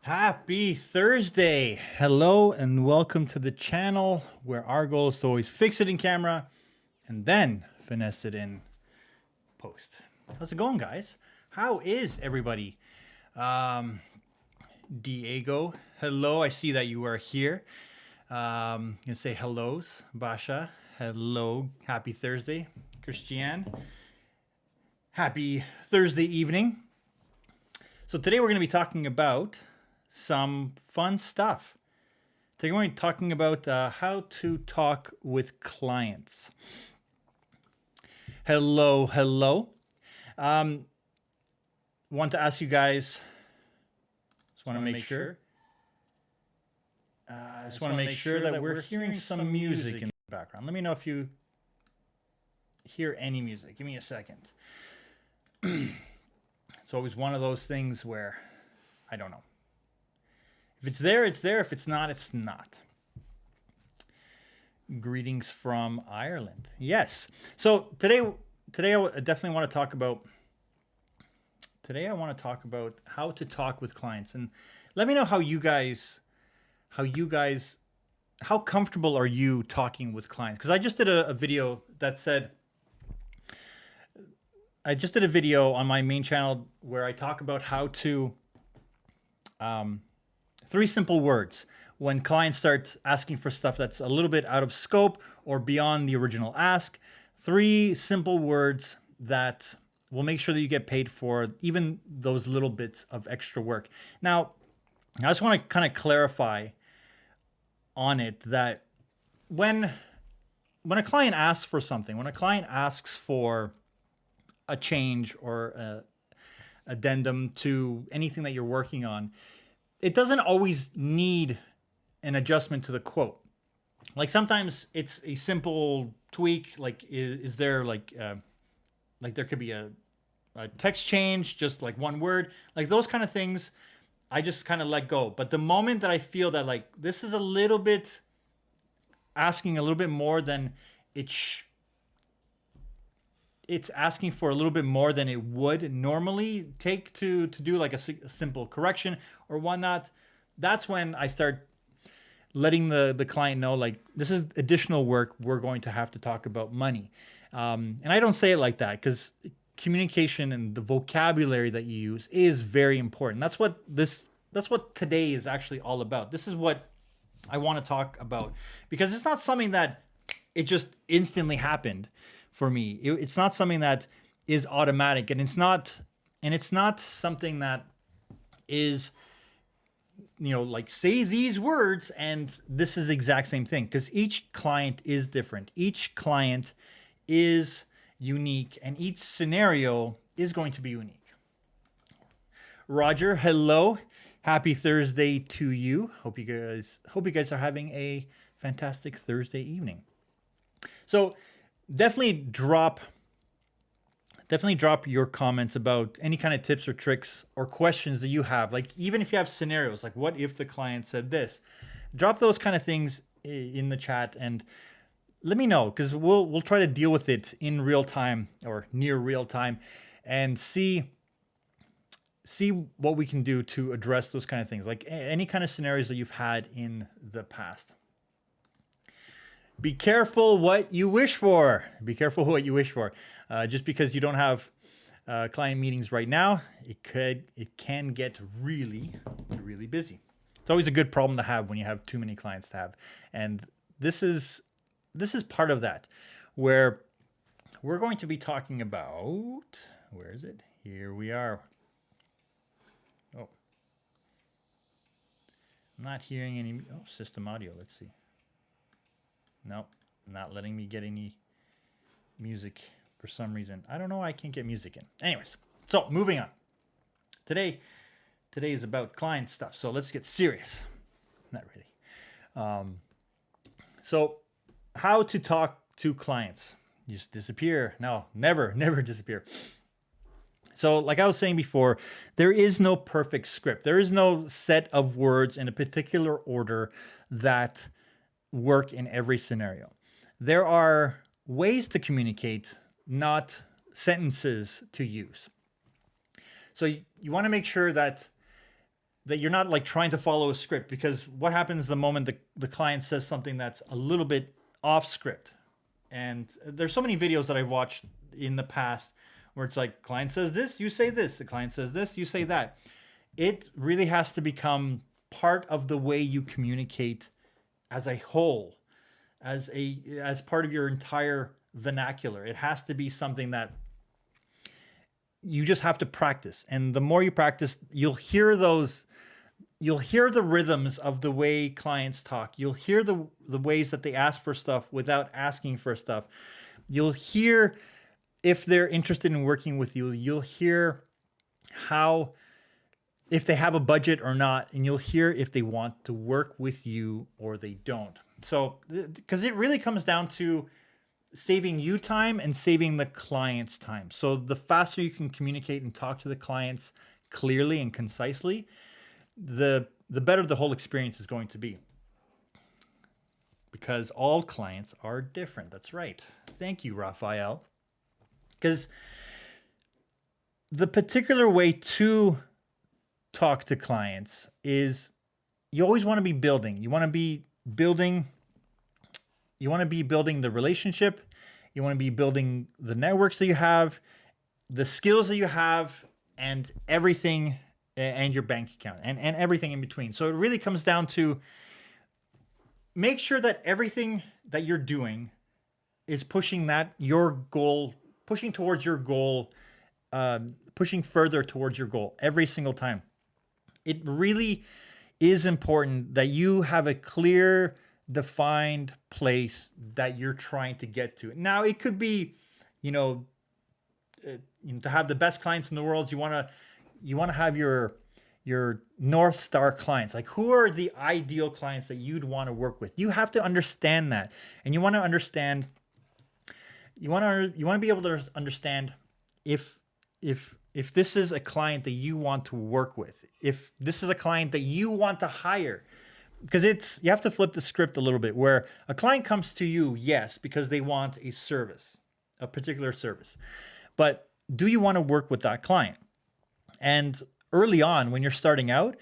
Happy Thursday. Hello and welcome to the channel where our goal is to always fix it in camera and then finesse it in post. How's it going, guys? How is everybody? Diego, hello. I see that you are here. You can say hellos. Basha, hello. Happy Thursday. Christiane, happy Thursday evening. So today we're going to be talking about some fun stuff. Today we're going to be talking about how to talk with clients. Hello, hello. Want to ask you guys, just want to make sure. Just want to make sure that we're hearing some music in the background. Let me know if you hear any music. Give me a second. It's always one of those things where I don't know. If it's there, it's there. If it's not, it's not. Greetings from Ireland. Yes. So today I definitely want to talk about. Today I want to talk about how to talk with clients, and let me know how comfortable are you talking with clients? Because I just did a video that said. I just did a video on my main channel where I talk about how to. 3 simple words when clients start asking for stuff that's a little bit out of scope or beyond the original ask. 3 simple words that will make sure that you get paid for even those little bits of extra work. Now, I just want to kind of clarify on it that when a client asks for something, when a client asks for a change or a addendum to anything that you're working on, it doesn't always need an adjustment to the quote. Like sometimes it's a simple tweak. Like is there like there could be a text change, just like one word, like those kind of things. I just kind of let go. But the moment that I feel that like this is a little bit asking a little bit more than it's asking for a little bit more than it would normally take to do like a simple correction or whatnot, that's when I start letting the client know, like, this is additional work. We're going to have to talk about money. And I don't say it like that because communication and the vocabulary that you use is very important. That's what today is actually all about. This is what I want to talk about because it's not something that it just instantly happened for me. It's not something that is automatic, and it's not something that is, like say these words and this is the exact same thing, because each client is different. Each client is unique and each scenario is going to be unique. Roger, hello. Happy Thursday to you. Hope you guys are having a fantastic Thursday evening. So definitely drop your comments about any kind of tips or tricks or questions that you have. Like even if you have scenarios, like what if the client said this? Drop those kind of things in the chat and let me know, because we'll try to deal with it in real time or near real time and see what we can do to address those kind of things, like any kind of scenarios that you've had in the past. Be careful what you wish for. Be careful what you wish for. Just because you don't have client meetings right now, it can get really, really busy. It's always a good problem to have when you have too many clients to have. And this is part of that, where we're going to be talking about, where is it? Here we are. Oh, I'm not hearing any, system audio. Let's see. Nope, not letting me get any music for some reason. I don't know why I can't get music in. Anyways, so moving on. Today is about client stuff, so let's get serious. Not really. So how to talk to clients. You just disappear. No, never disappear. So like I was saying before, there is no perfect script. There is no set of words in a particular order that work in every scenario. There are ways to communicate, not sentences to use. So you want to make sure that that you're not like trying to follow a script, because what happens the moment the client says something that's a little bit off script. And there's so many videos that I've watched in the past where it's like, client says this, you say this. The client says this, you say that. It really has to become part of the way you communicate as a whole, as part of your entire vernacular. It has to be something that you just have to practice. And the more you practice, you'll hear the rhythms of the way clients talk. You'll hear the ways that they ask for stuff without asking for stuff. You'll hear if they're interested in working with you. You'll hear if they have a budget or not, and you'll hear if they want to work with you or they don't. So, because it really comes down to saving you time and saving the client's time. So the faster you can communicate and talk to the clients clearly and concisely, the better the whole experience is going to be. Because all clients are different. That's right. Thank you, Raphael. Because the particular way to talk to clients is you always want to be building. You want to be building the relationship. You want to be building the networks that you have, the skills that you have, and everything, and your bank account, and everything in between. So it really comes down to make sure that everything that you're doing is pushing towards your goal, pushing further towards your goal every single time. It really is important that you have a clear, defined place that you're trying to get to. Now, it could be, to have the best clients in the world. You want to have your North Star clients. Like, who are the ideal clients that you'd want to work with? You have to understand that, and you want to understand. You want to be able to understand if this is a client that you want to work with, if this is a client that you want to hire. Because you have to flip the script a little bit, where a client comes to you, yes, because they want a service, a particular service. But do you want to work with that client? And early on, when you're starting out,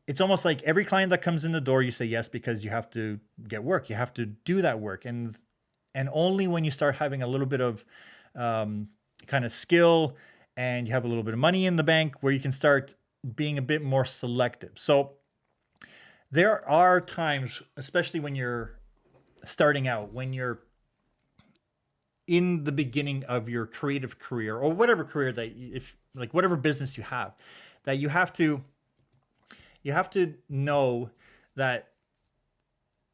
it's almost like every client that comes in the door, you say yes, because you have to get work. You have to do that work. And only when you start having a little bit of kind of skill and you have a little bit of money in the bank, where you can start being a bit more selective. So there are times, especially when you're starting out, when you're in the beginning of your creative career, or whatever career whatever business you have, that you have to know that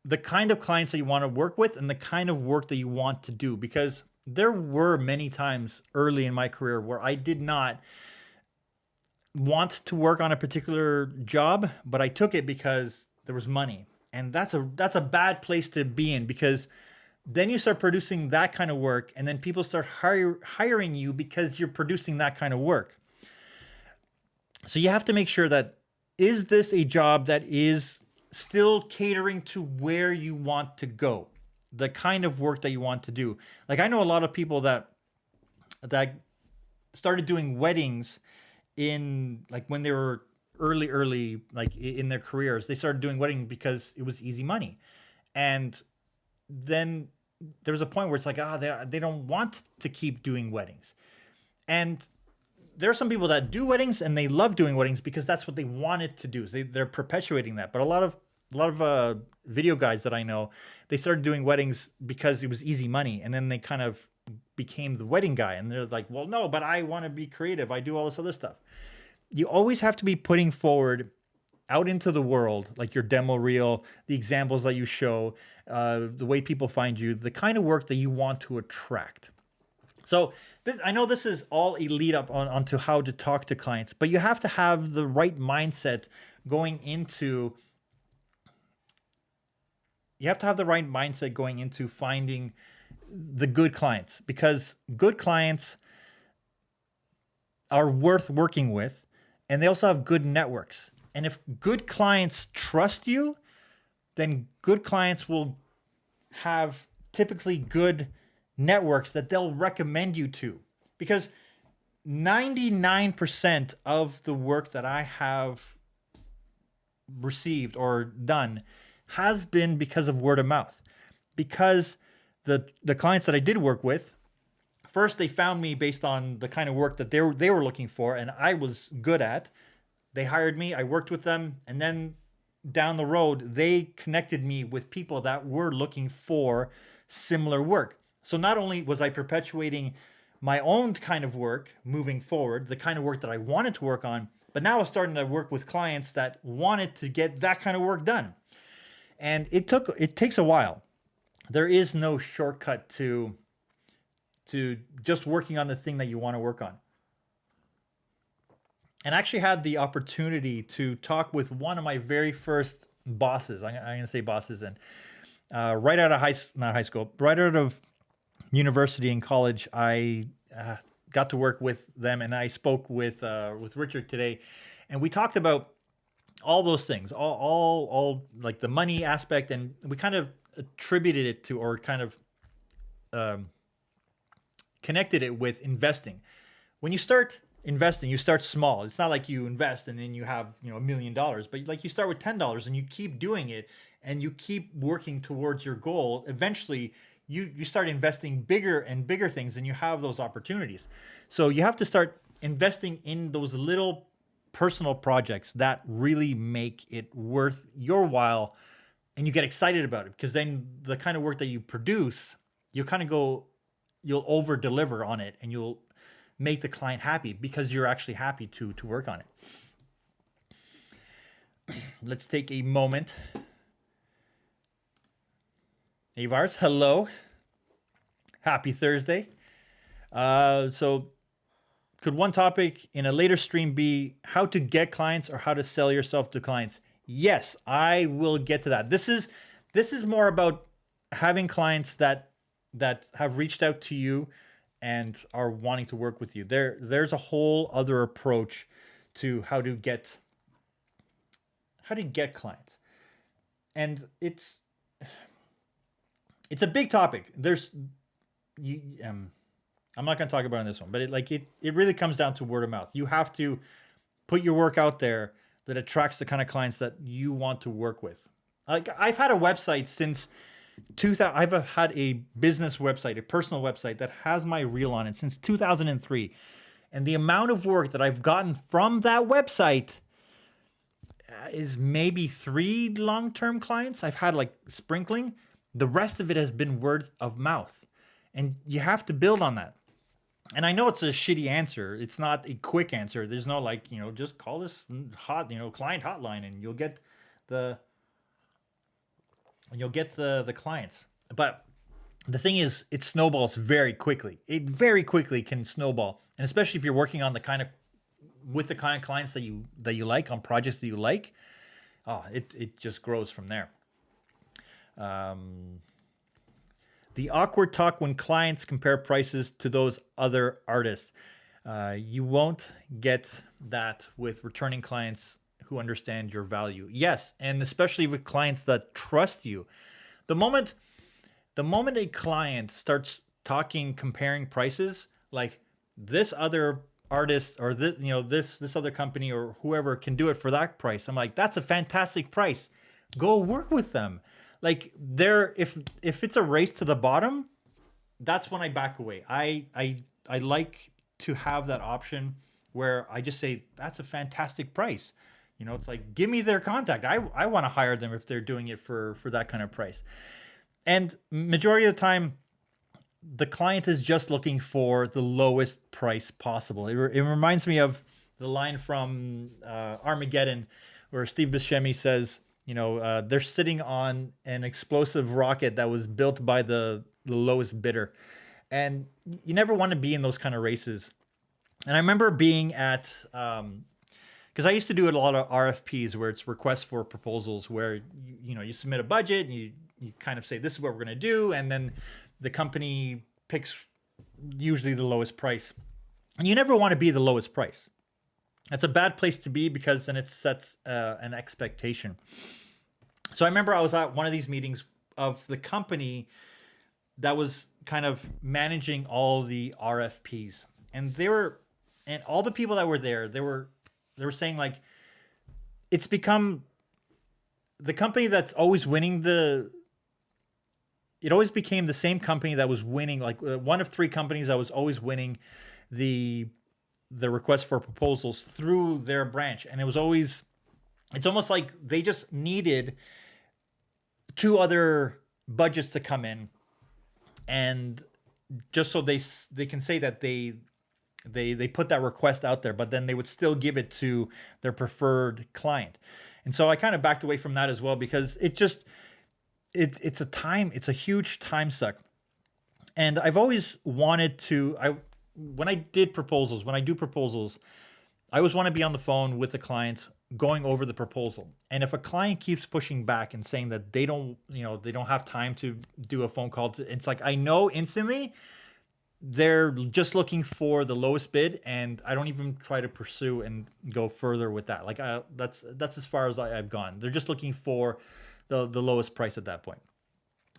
the kind of clients that you want to work with and the kind of work that you want to do. Because there were many times early in my career where I did not want to work on a particular job, but I took it because there was money. And that's a bad place to be in, because then you start producing that kind of work, and then people start hiring you because you're producing that kind of work. So you have to make sure that, is this a job that is still catering to where you want to go, the kind of work that you want to do? Like, I know a lot of people that started doing weddings in, like, when they were early, like in their careers. They started doing wedding because it was easy money. And then there was a point where it's like, they don't want to keep doing weddings. And there are some people that do weddings and they love doing weddings because that's what they wanted to do. They're perpetuating that. But a lot of video guys that I know, they started doing weddings because it was easy money, and then they kind of became the wedding guy, and they're like, well, no, but I want to be creative. I do all this other stuff. You always have to be putting forward out into the world, like your demo reel, the examples that you show, the way people find you, the kind of work that you want to attract. So I know this is all a lead up onto how to talk to clients, but you have to have the right mindset going into finding the good clients, because good clients are worth working with, and they also have good networks. And if good clients trust you, then good clients will have typically good networks that they'll recommend you to. Because 99% of the work that I have received or done has been because of word of mouth. Because the clients that I did work with, first they found me based on the kind of work that they were looking for and I was good at. They hired me, I worked with them, and then down the road they connected me with people that were looking for similar work. So not only was I perpetuating my own kind of work moving forward, the kind of work that I wanted to work on, but now I was starting to work with clients that wanted to get that kind of work done. And it takes a while. There is no shortcut to just working on the thing that you want to work on. And I actually had the opportunity to talk with one of my very first bosses. I'm going to say bosses, and right out of not high school, right out of university and college, I got to work with them, and I spoke with Richard today, and we talked about all those things, all like the money aspect, and we kind of attributed it to, or kind of connected it with investing. When you start investing, you start small. It's not like you invest and then you have, $1 million, but like you start with $10 and you keep doing it and you keep working towards your goal. Eventually you start investing bigger and bigger things and you have those opportunities. So you have to start investing in those little personal projects that really make it worth your while, and you get excited about it, because then the kind of work that you produce, you'll over deliver on it and you'll make the client happy because you're actually happy to work on it. Let's take a moment. Avars, hello. Happy Thursday. So could one topic in a later stream be how to get clients or how to sell yourself to clients? Yes, I will get to that. This is more about having clients that have reached out to you and are wanting to work with you. There's a whole other approach to how to get clients. And it's a big topic. I'm not going to talk about it in this one, but it really comes down to word of mouth. You have to put your work out there that attracts the kind of clients that you want to work with. Like, I've had a website since 2000. I've had a business website, a personal website that has my reel on it since 2003. And the amount of work that I've gotten from that website is maybe 3 long-term clients. I've had like sprinkling. The rest of it has been word of mouth. And you have to build on that. And I know it's a shitty answer. It's not a quick answer. There's no just call this client hotline and you'll get the clients. But the thing is, it snowballs very quickly. It very quickly can snowball. And especially if you're working on the kind of clients that you like, on projects that you like, it just grows from there. The awkward talk when clients compare prices to those other artists. You won't get that with returning clients who understand your value. Yes, and especially with clients that trust you. The moment a client starts comparing prices, like this other artist or this other company or whoever can do it for that price, I'm like, that's a fantastic price. Go work with them. Like, if it's a race to the bottom, that's when I back away. I like to have that option where I just say, that's a fantastic price. It's like, give me their contact. I want to hire them if they're doing it for that kind of price. And majority of the time, the client is just looking for the lowest price possible. It reminds me of the line from Armageddon, where Steve Buscemi says, they're sitting on an explosive rocket that was built by the lowest bidder. And you never want to be in those kind of races. And I remember being at, because I used to do a lot of RFPs, where it's requests for proposals, where you submit a budget and you kind of say, this is what we're going to do. And then the company picks usually the lowest price. And you never want to be the lowest price. That's a bad place to be, because then it sets an expectation. So I remember I was at one of these meetings of the company that was kind of managing all the RFPs, and all the people that were there, they were saying, like, it's become the company that's always winning it always became the same company that was winning, like one of three companies that was always winning the request for proposals through their branch. And it's almost like they just needed two other budgets to come in, and just so they can say that they put that request out there, but then they would still give it to their preferred client. And so I kind of backed away from that as well, because it's a huge time suck. And I've always wanted to, when I do proposals, I always want to be on the phone with the client going over the proposal. And if a client keeps pushing back and saying that they don't have time to do a phone call, it's like, I know instantly they're just looking for the lowest bid, and I don't even try to pursue and go further with that. Like that's as far as I've gone. They're just looking for the lowest price at that point.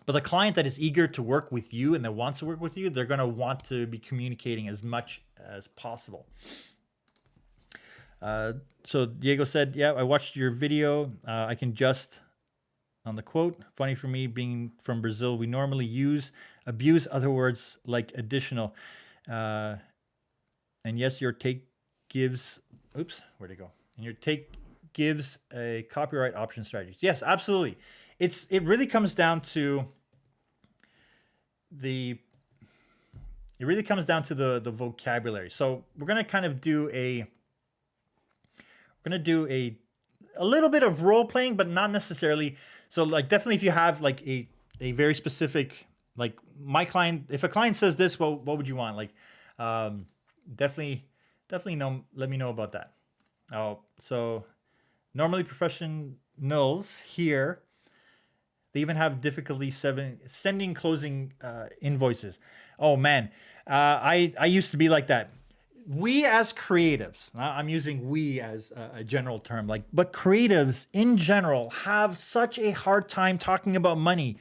But a client that is eager to work with you and that wants to work with you, they're going to want to be communicating as much as possible. So Diego said, yeah, I watched your video. I can just, on the quote, funny for me being from Brazil, we normally abuse other words like additional. And yes, your take gives, where'd it go? And your take gives a copyright option strategies. Yes, absolutely. It really comes down to the vocabulary. So we're going to kind of do a little bit of role playing, but not necessarily. So like, definitely if you have like a very specific, like my client, if a client says this, what would you want? Like, definitely let me know about that. Oh, so normally professionals here, they even have difficulty sending closing invoices. Oh man, I used to be like that. We as creatives, I'm using we as a general term, but creatives in general have such a hard time talking about money.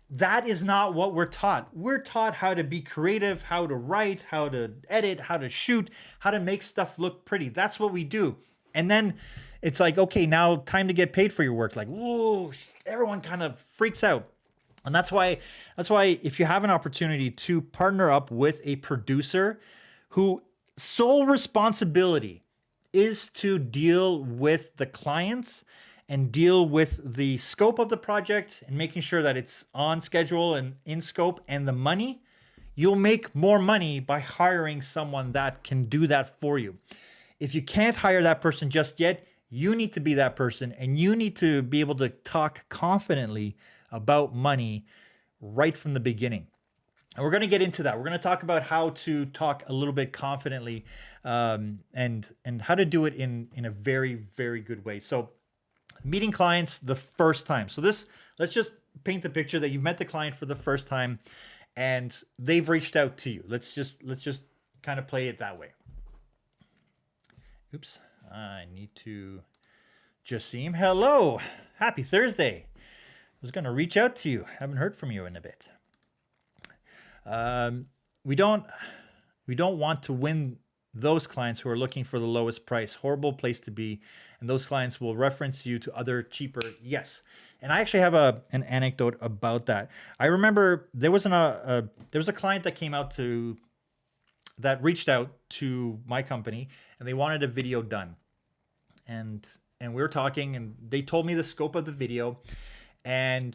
That is not what we're taught. We're taught how to be creative, how to write, how to edit, how to shoot, how to make stuff look pretty. That's what we do. And then it's like, okay, now time to get paid for your work. Like, whoa, everyone kind of freaks out. And that's why if you have an opportunity to partner up with a producer who sole responsibility is to deal with the clients and deal with the scope of the project and making sure that it's on schedule and in scope and the money, you'll make more money by hiring someone that can do that for you. If you can't hire that person just yet, you need to be that person, and you need to be able to talk confidently about money right from the beginning. And we're going to get into that. We're going to talk about how to talk a little bit confidently, and how to do it in a very, very good way. So meeting clients the first time. So let's just paint the picture that you've met the client for the first time and they've reached out to you. Let's just kind of play it that way. Oops. I need to just see him. Hello. Happy Thursday. I was going to reach out to you. Haven't heard from you in a bit. We don't want to win those clients who are looking for the lowest price. Horrible place to be. And those clients will reference you to other cheaper. Yes. And I actually have an anecdote about that. I remember there was a client that reached out to my company, and they wanted a video done. And we were talking, and they told me the scope of the video, and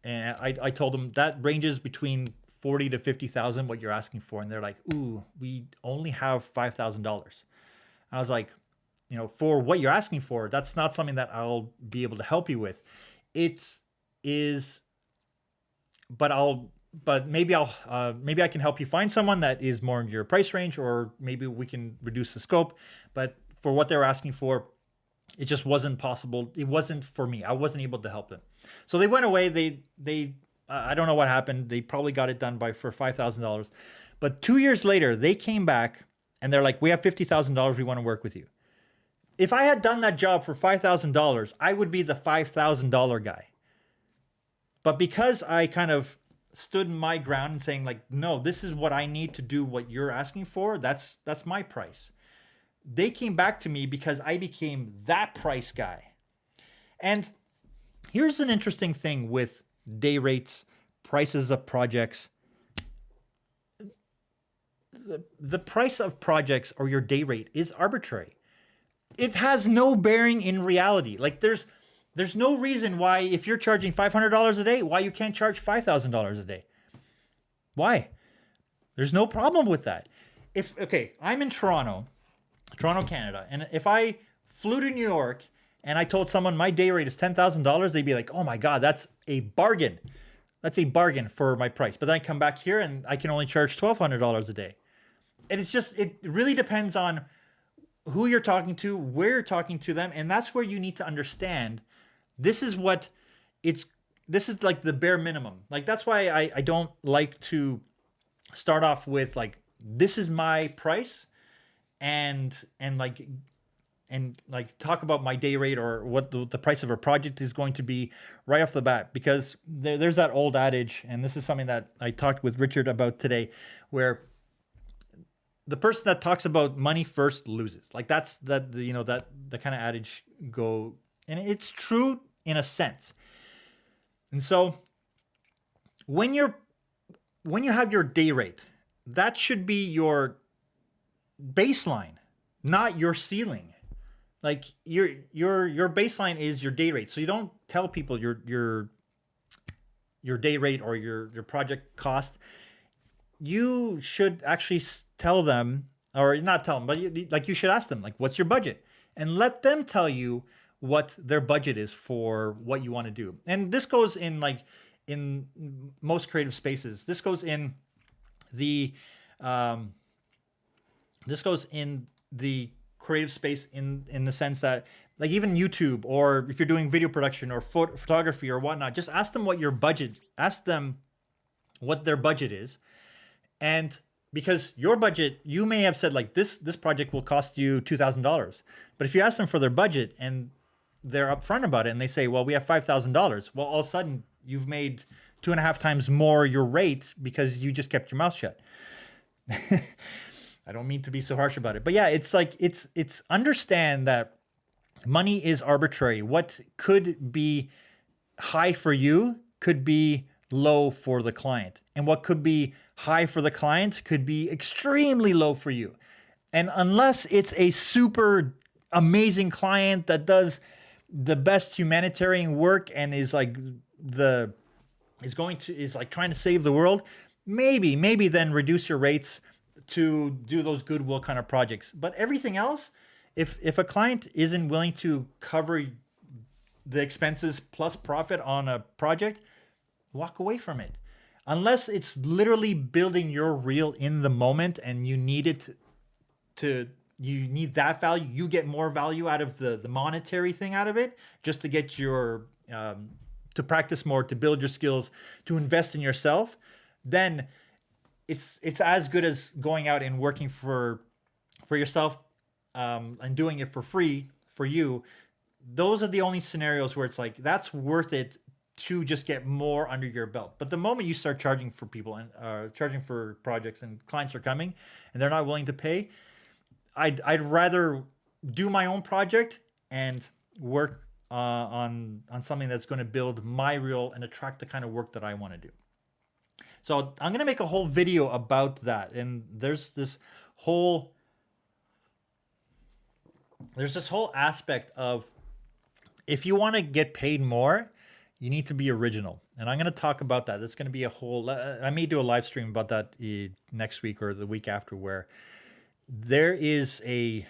I told them that ranges between 40 to 50,000, what you're asking for. And they're like, ooh, we only have $5,000. I was like, for what you're asking for, that's not something that I'll be able to help you with. But maybe I can help you find someone that is more in your price range, or maybe we can reduce the scope. But for what they're asking for, it just wasn't possible. It wasn't for me. I wasn't able to help them. So they went away. They I don't know what happened. They probably got it done for $5,000. But 2 years later, they came back and they're like, we have $50,000. We want to work with you. If I had done that job for $5,000, I would be the $5,000 guy. But because I kind of stood my ground and saying like, no, this is what I need to do what you're asking for. That's my price. They came back to me because I became that price guy. And here's an interesting thing with day rates, prices of projects. The price of projects or your day rate is arbitrary. It has no bearing in reality. Like there's no reason why, if you're charging $500 a day, why you can't charge $5,000 a day. Why? There's no problem with that. Okay, I'm in Toronto, Canada, and if I flew to New York and I told someone my day rate is $10,000, they'd be like, "Oh my God, that's a bargain. That's a bargain for my price." But then I come back here and I can only charge $1,200 a day. And it really depends on who you're talking to, where you're talking to them, and that's where you need to understand this is like the bare minimum. Like that's why I don't like to start off with like, this is my price and talk about my day rate or what the price of a project is going to be right off the bat, because there's that old adage, and this is something that I talked with Richard about today, where the person that talks about money first loses. Like that's the kind of adage go, and it's true in a sense. And so when you have your day rate, that should be your baseline, not your ceiling. Like your baseline is your day rate. So you don't tell people your day rate or your project cost. You should actually tell them, or not tell them, but you should ask them, like, what's your budget? And let them tell you what their budget is for what you want to do. And this goes in most creative spaces. This goes in the creative space in the sense that, like, even YouTube, or if you're doing video production or photography or whatnot, just ask them ask them what their budget is. And because your budget, you may have said like this project will cost you $2,000. But if you ask them for their budget and they're upfront about it and they say, well, we have $5,000. Well, all of a sudden you've made 2.5 times more your rate because you just kept your mouth shut. I don't mean to be so harsh about it, but yeah, it's like, it's understand that money is arbitrary. What could be high for you could be low for the client. And what could be high for the client could be extremely low for you. And unless it's a super amazing client that does the best humanitarian work and is like trying to save the world, maybe then reduce your rates to do those goodwill kind of projects. But everything else, if a client isn't willing to cover the expenses plus profit on a project, walk away from it. Unless it's literally building your reel in the moment and you need you need that value, you get more value out of the monetary thing out of it, just to get your, to practice more, to build your skills, to invest in yourself, then it's as good as going out and working for yourself, and doing it for free for you. Those are the only scenarios where it's like, that's worth it to just get more under your belt. But the moment you start charging for people and charging for projects and clients are coming and they're not willing to pay, I'd rather do my own project and work on something that's going to build my reel and attract the kind of work that I want to do. So I'm going to make a whole video about that. And there's this whole aspect of, if you want to get paid more, you need to be original. And I'm going to talk about that. That's going to be a whole, I may do a live stream about that next week or the week after, where there is a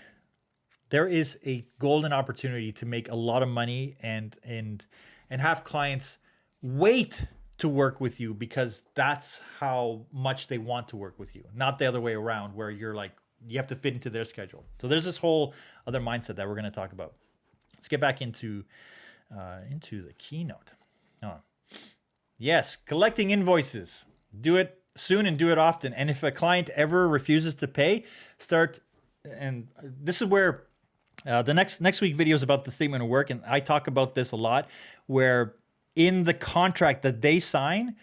golden opportunity to make a lot of money and have clients wait to work with you because that's how much they want to work with you, not the other way around, where you're like, you have to fit into their schedule. So there's this whole other mindset that we're going to talk about. Let's get back into the keynote. Yes, collecting invoices. Do it soon and do it often. And if a client ever refuses to pay, and this is where the next week video is about the statement of work, and I talk about this a lot, where in the contract that they sign,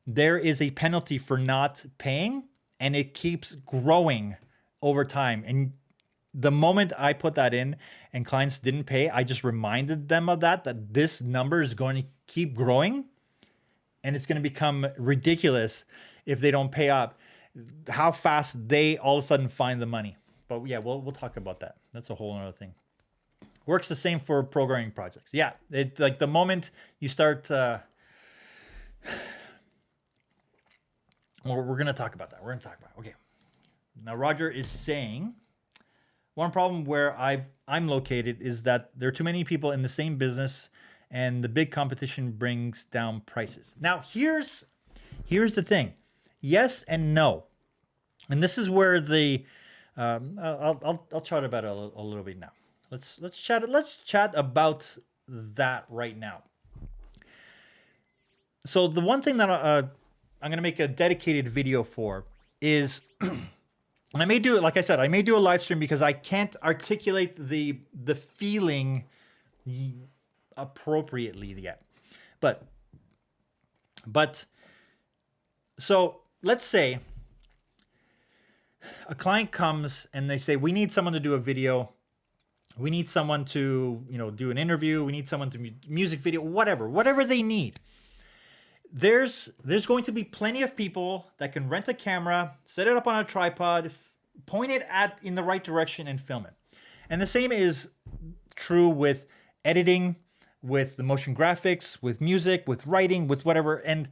there is a penalty for not paying, and it keeps growing over time. And the moment I put that in and clients didn't pay, I just reminded them of that this number is going to keep growing and it's going to become ridiculous if they don't pay up, how fast they all of a sudden find the money. But yeah, we'll talk about that. That's a whole other thing. Works the same for programming projects. Yeah, it like the moment you start, we're going to talk about that. We're going to talk about it. Okay. Now, Roger is saying, one problem where I'm located is that there are too many people in the same business and the big competition brings down prices. Now, here's the thing. Yes and no. And this is where the I'll chat about it a little bit now. Let's chat about that right now. So the one thing that I'm going to make a dedicated video for is and I may do it, like I said, I may do a live stream because I can't articulate the feeling appropriately yet. But so let's say a client comes and they say, we need someone to do a video. We need someone to, do an interview. We need someone to music video, whatever they need. There's going to be plenty of people that can rent a camera, set it up on a tripod, point it in the right direction and film it. And the same is true with editing, with the motion graphics, with music, with writing, with whatever. And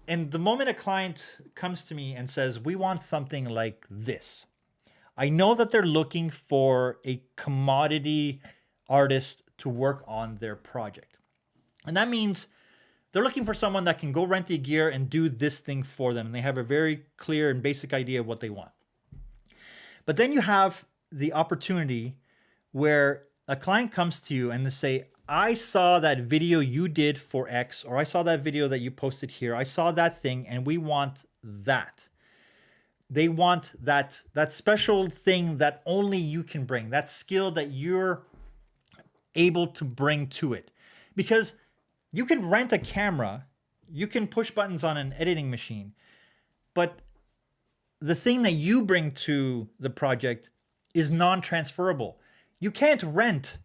the moment a client comes to me and says, we want something like this, I know that they're looking for a commodity artist to work on their project. And that means they're looking for someone that can go rent the gear and do this thing for them. And they have a very clear and basic idea of what they want. But then you have the opportunity where a client comes to you and they say, I saw that video you did for X, or I saw that video that you posted here. I saw that thing and we want that. They want that special thing that only you can bring, that skill that you're able to bring to it. Because you can rent a camera, you can push buttons on an editing machine, but the thing that you bring to the project is non-transferable. You can't rent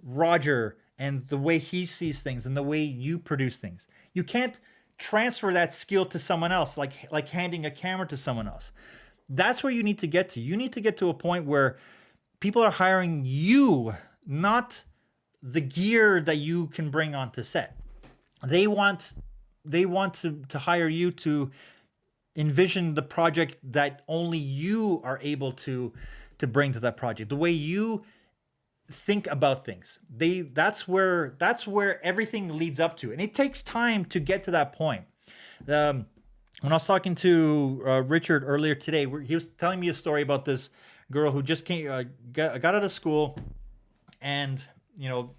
Roger and the way he sees things and the way you produce things. You can't transfer that skill to someone else, like handing a camera to someone else. That's where you need to get to. You need to get to a point where people are hiring you, not the gear that you can bring onto set. They want to hire you to envision the project that only you are able to bring to that project. The way you think about things. That's where everything leads up to. And it takes time to get to that point. When I was talking to Richard earlier today, he was telling me a story about this girl who just got out of school and, no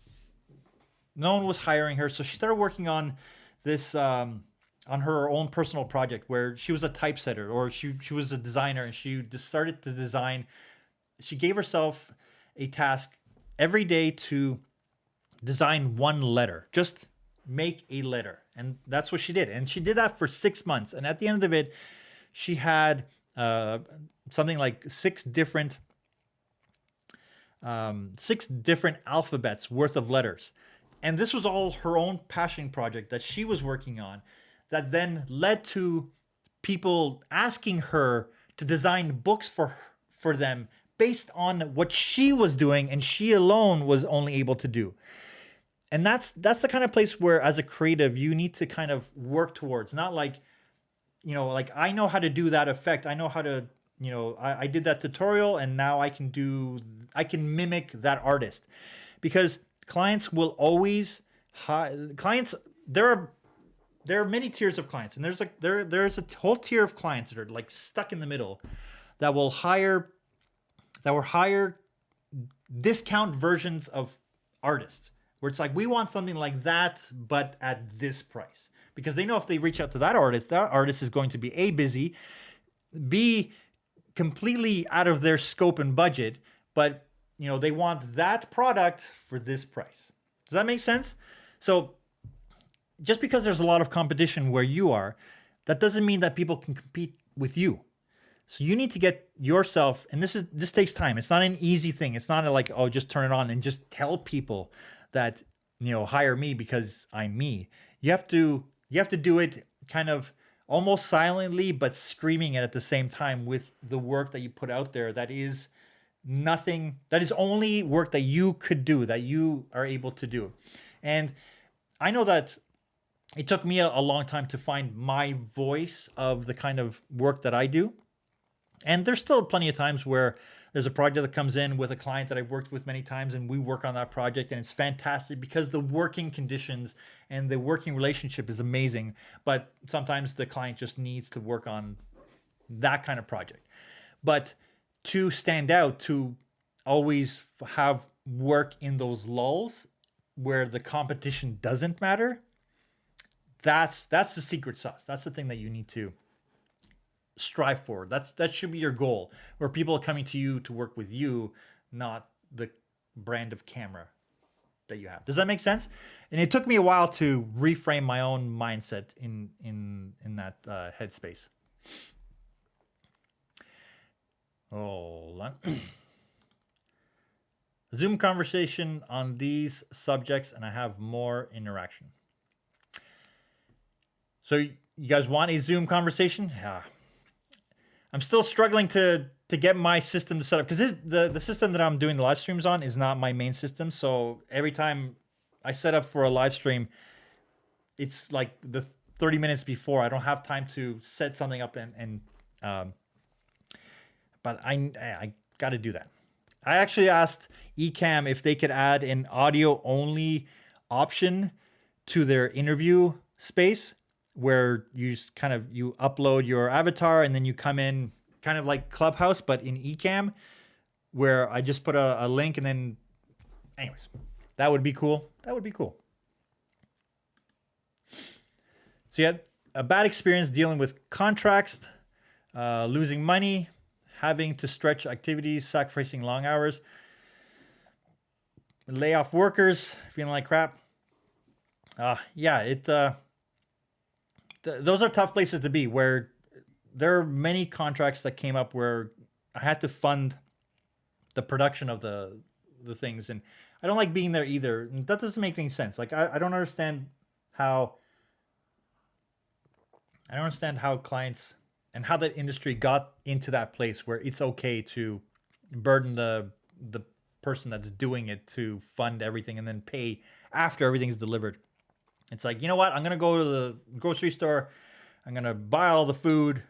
one was hiring her. So she started working on this, on her own personal project where she was a typesetter, or she was a designer, and she just started to design. She gave herself a task every day to design one letter, just make a letter. And that's what she did. And she did that for 6 months. And at the end of it, she had something like six different alphabets worth of letters. And this was all her own passion project that she was working on, that then led to people asking her to design books for them based on what she was doing and she alone was only able to do. And that's the kind of place where, as a creative, you need to kind of work towards. Not like, like I know how to do that effect. I know how to, I did that tutorial and now I can mimic that artist. Because clients will always there are many tiers of clients, and there's a whole tier of clients that are like stuck in the middle that will hire discount versions of artists, where it's like, we want something like that, but at this price. Because they know if they reach out to that artist is going to be A, busy, B, completely out of their scope and budget, but they want that product for this price. Does that make sense? So just because there's a lot of competition where you are, that doesn't mean that people can compete with you. So you need to get yourself, and this takes time. It's not an easy thing. It's not like, oh, just turn it on and just tell people that, hire me because I'm me. You have to do it kind of almost silently, but screaming it at the same time with the work that you put out there. That is only work that you could do, that you are able to do. And I know that it took me a long time to find my voice of the kind of work that I do. And there's still plenty of times where there's a project that comes in with a client that I've worked with many times, and we work on that project, and it's fantastic because the working conditions and the working relationship is amazing. But sometimes the client just needs to work on that kind of project. But to stand out, to always have work in those lulls where the competition doesn't matter, that's the secret sauce. That's the thing that you need to strive for. That should be your goal, where people are coming to you to work with you, not the brand of camera that you have. Does that make sense? And it took me a while to reframe my own mindset in that headspace. Hold on. Zoom conversation on these subjects, and I have more interaction. So you guys want a Zoom conversation? Yeah. I'm still struggling to get my system to set up, because the system that I'm doing the live streams on is not my main system. So every time I set up for a live stream, it's like the 30 minutes before. I don't have time to set something up but I got to do that. I actually asked Ecamm if they could add an audio only option to their interview space, where you upload your avatar and then you come in kind of like Clubhouse, but in Ecamm, where I just put a link, and then anyways, that would be cool. That would be cool. So you had a bad experience dealing with contracts, losing money, having to stretch activities, sacrificing long hours, lay off workers, feeling like crap. Those are tough places to be, where there are many contracts that came up where I had to fund the production of the things, and I don't like being there either. That doesn't make any sense. Like I don't understand how clients and how that industry got into that place where it's okay to burden the person that's doing it to fund everything and then pay after everything's delivered. It's like, you know what? I'm going to go to the grocery store. I'm going to buy all the food.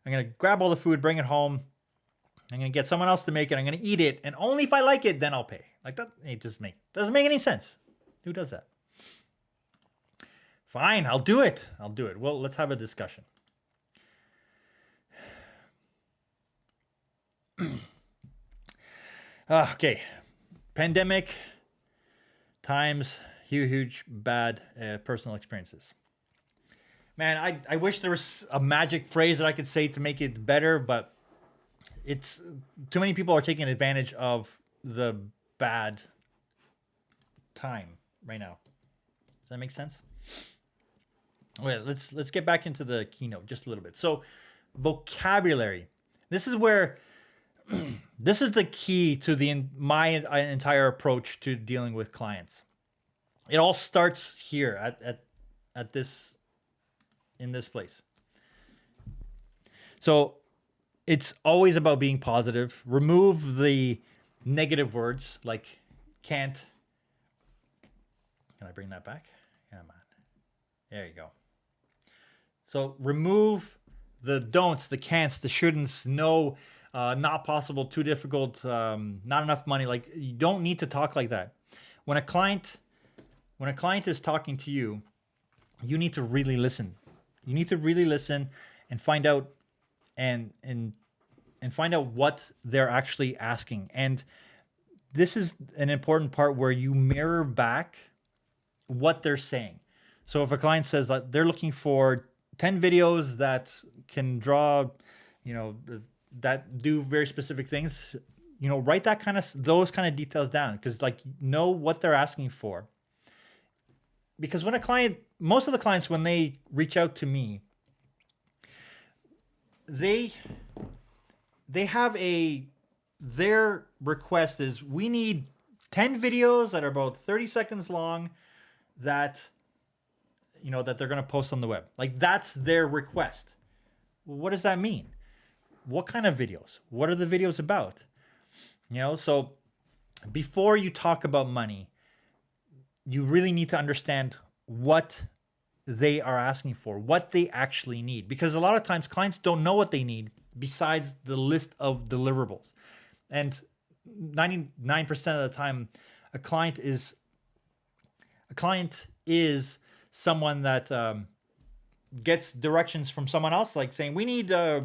I'm going to grab all the food, bring it home. I'm going to get someone else to make it. I'm going to eat it. And only if I like it, then I'll pay. Like that, it doesn't make any sense. Who does that? Fine, I'll do it. Well, let's have a discussion. Okay. Pandemic times huge bad personal experiences. Man, I wish there was a magic phrase that I could say to make it better, but it's too many people are taking advantage of the bad time right now. Does that make sense? Okay, let's get back into the keynote just a little bit. So, vocabulary. This is where this is the key to my entire approach to dealing with clients. It all starts here at this, in this place. So it's always about being positive. Remove the negative words like can't. Can I bring that back? Come on. There you go. So remove the don'ts, the can'ts, the shouldn'ts, no, not possible, too difficult, not enough money. Like, you don't need to talk like that. When a client is talking to you, you need to really listen. You need to really listen and find out and find out what they're actually asking. And this is an important part where you mirror back what they're saying. So if a client says that they're looking for 10 videos that can draw, that do very specific things, write those kind of details down, because know what they're asking for. Because most of the clients, when they reach out to me, they they have their request is, we need 10 videos that are about 30 seconds long that, that they're going to post on the web. Like, that's their request. What does that mean? What kind of videos? What are the videos about? So before you talk about money, you really need to understand what they are asking for, what they actually need. Because a lot of times clients don't know what they need besides the list of deliverables. And 99% of the time, a client is someone that gets directions from someone else, like saying, we need a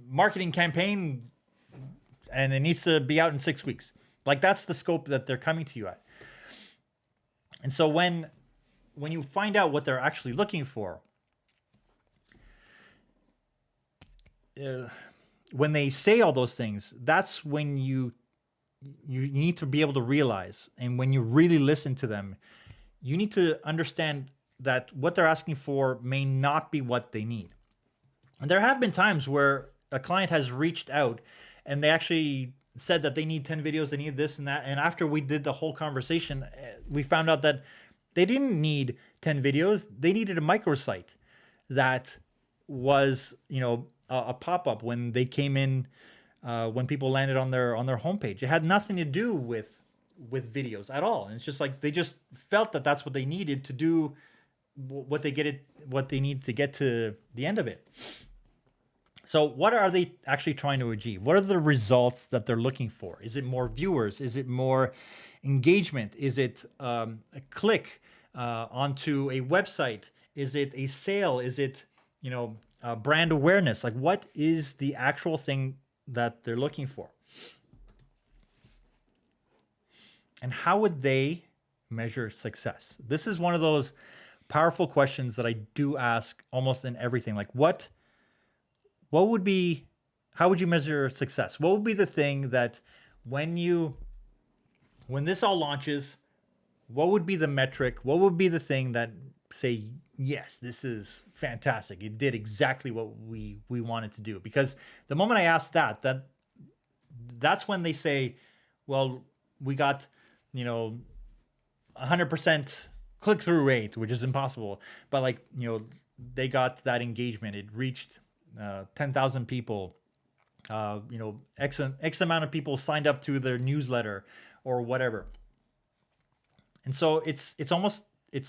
marketing campaign and it needs to be out in 6 weeks. Like, that's the scope that they're coming to you at. And so when you find out what they're actually looking for, when they say all those things, that's when you need to be able to realize, and when you really listen to them, you need to understand that what they're asking for may not be what they need. And there have been times where a client has reached out and they actually said that they need 10 videos, they need this and that. And after we did the whole conversation, we found out that they didn't need 10 videos. They needed a microsite that was, a pop-up when they came in, when people landed on their homepage. It had nothing to do with videos at all. And it's just like, they just felt that that's what they needed to do what they need to get to the end of it. So what are they actually trying to achieve? What are the results that they're looking for? Is it more viewers? Is it more engagement? Is it a click onto a website? Is it a sale? Is it, brand awareness? Like, what is the actual thing that they're looking for? And how would they measure success? This is one of those powerful questions that I do ask almost in everything. Like, how would you measure success? What would be the thing that when this all launches, what would be the metric? What would be the thing that say, yes, this is fantastic. It did exactly what we wanted to do. Because the moment I ask that's when they say, well, we got, 100% click-through rate, which is impossible. But they got that engagement. It reached 10,000 people. X amount of people signed up to their newsletter or whatever. And so it's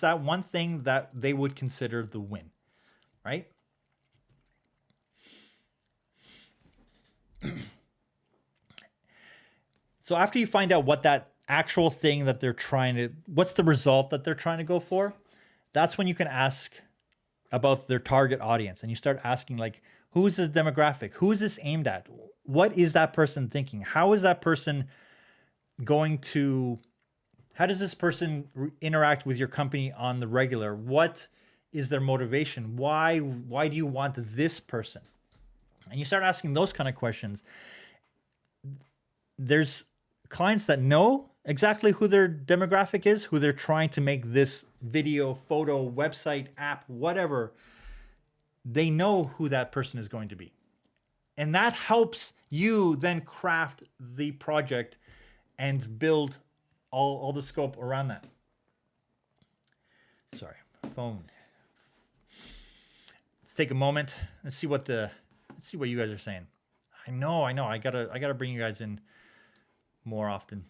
that one thing that they would consider the win, right? So after you find out what that actual thing that what's the result that they're trying to go for, that's when you can ask about their target audience. And you start asking, like, who's this demographic? Who is this aimed at? What is that person thinking? How is that person how does this person interact with your company on the regular? What is their motivation? Why do you want this person? And you start asking those kind of questions. There's clients that know exactly who their demographic is, who they're trying to make this video, photo, website, app, whatever. They know who that person is going to be. And that helps you then craft the project and build all the scope around that. Sorry, phone. Let's take a moment. Let's see what you guys are saying. I know. I gotta bring you guys in more often.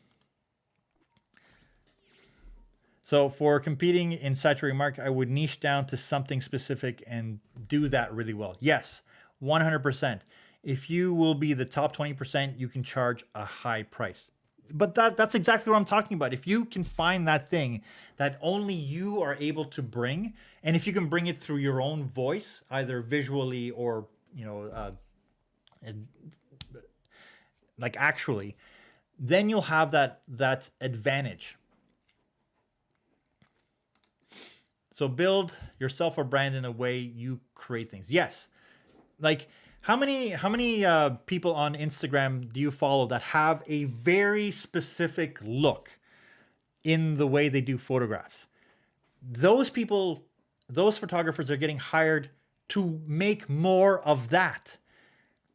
So for competing in saturated market, I would niche down to something specific and do that really well. Yes, 100%. If you will be the top 20%, you can charge a high price. But that's exactly what I'm talking about. If you can find that thing that only you are able to bring, and if you can bring it through your own voice, either visually or, like actually, then you'll have that advantage. So build yourself a brand in a way you create things. Yes. Like, how many people on Instagram do you follow that have a very specific look in the way they do photographs? Those photographers are getting hired to make more of that.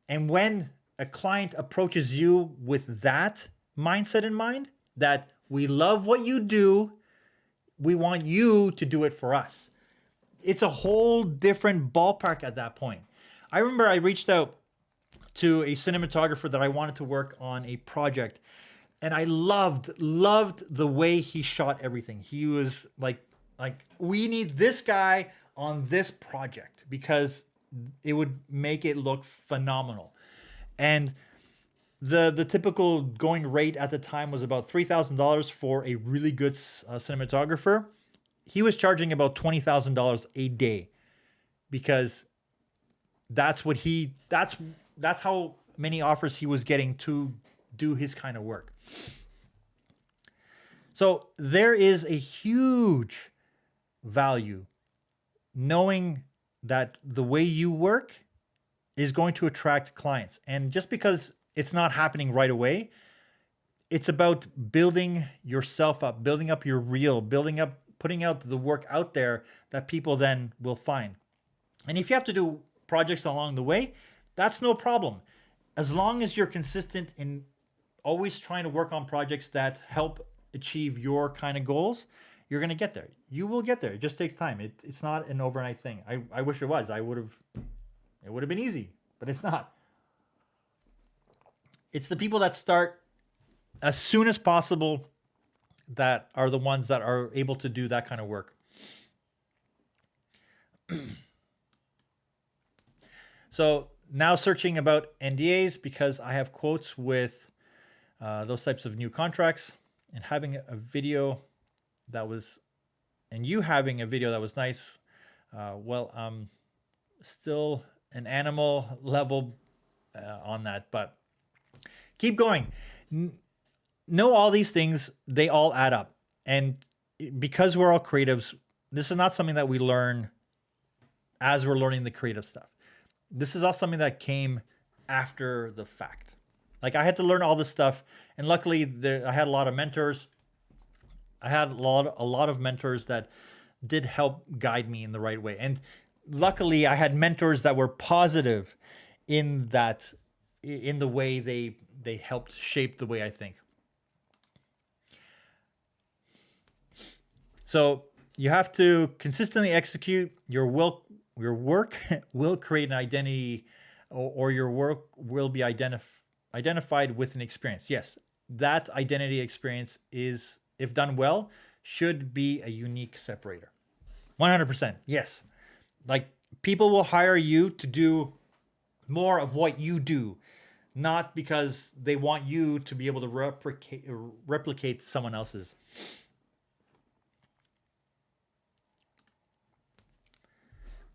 And when a client approaches you with that mindset in mind, that we love what you do, we want you to do it for us, it's a whole different ballpark at that point. I remember I reached out to a cinematographer that I wanted to work on a project, and I loved the way he shot everything. He was like we need this guy on this project because it would make it look phenomenal. And the typical going rate at the time was about $3,000 for a really good cinematographer. He was charging about $20,000 a day because that's how many offers he was getting to do his kind of work. So there is a huge value knowing that the way you work is going to attract clients. And just because it's not happening right away, it's about building yourself up, building up your reel, putting out the work out there that people then will find. And if you have to do projects along the way, that's no problem. As long as you're consistent in always trying to work on projects that help achieve your kind of goals, you're going to get there. You will get there. It just takes time. It's not an overnight thing. I wish it was. It would have been easy, but it's not. It's the people that start as soon as possible that are the ones that are able to do that kind of work. So now searching about NDAs, because I have quotes with those types of new contracts, and having a video that was, and you having a video that was nice. Still an animal level on that, but keep going. Know all these things, they all add up. And because we're all creatives, this is not something that we learn as we're learning the creative stuff. This is all something that came after the fact. Like I had to learn all this stuff, and luckily I had a lot of mentors. I had a lot of mentors that did help guide me in the right way. And luckily I had mentors that were positive in the way they helped shape the way I think. So you have to consistently execute. Your work will create an identity, or your work will be identified with an experience. Yes, that identity experience is, if done well, should be a unique separator. 100%. Yes. Like people will hire you to do more of what you do, not because they want you to be able to replicate someone else's.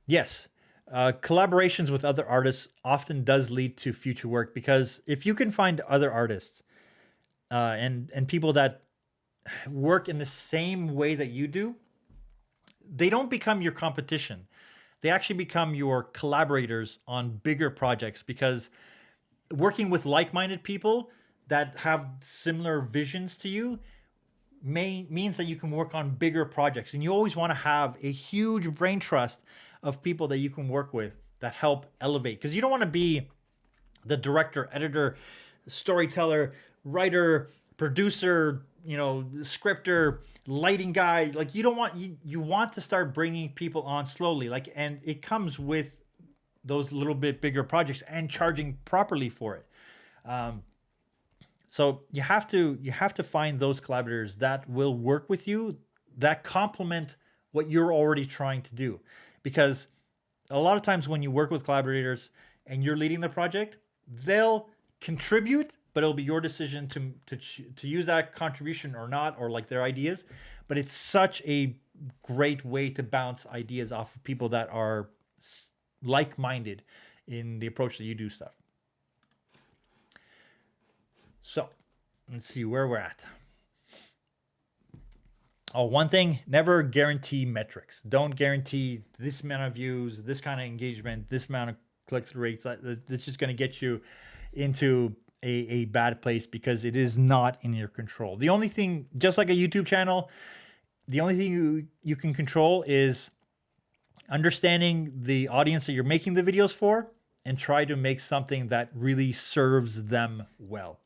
Yes. Collaborations with other artists often does lead to future work, because if you can find other artists and people that work in the same way that you do, they don't become your competition. They actually become your collaborators on bigger projects, because working with like-minded people that have similar visions to you means that you can work on bigger projects. And you always want to have a huge brain trust of people that you can work with that help elevate, because you don't want to be the director, editor, storyteller, writer, producer, scripter, lighting guy. Like you don't want, you want to start bringing people on slowly, and it comes with those little bit bigger projects and charging properly for it. So you have to find those collaborators that will work with you, that complement what you're already trying to do. Because a lot of times when you work with collaborators and you're leading the project, they'll contribute, but it'll be your decision to use that contribution or not, or like their ideas. But it's such a great way to bounce ideas off of people that are like-minded in the approach that you do stuff. So let's see where we're at. Oh, one thing, never guarantee metrics. Don't guarantee this amount of views, this kind of engagement, this amount of click-through rates. It's just going to get you into a bad place, because it is not in your control. The only thing, just like a YouTube channel, the only thing you can control is understanding the audience that you're making the videos for, and try to make something that really serves them well,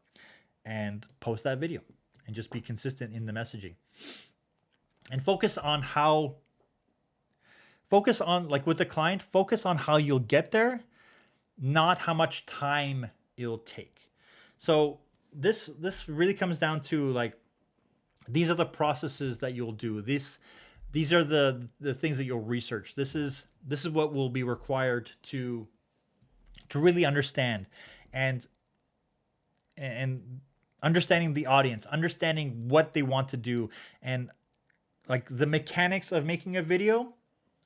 and post that video and just be consistent in the messaging. And focus on like with the client, focus on how you'll get there, not how much time it'll take. So this really comes down to like, these are the processes that you'll do. These are the things that you'll research. This is what will be required to really understand, and understanding the audience, understanding what they want to do. And like the mechanics of making a video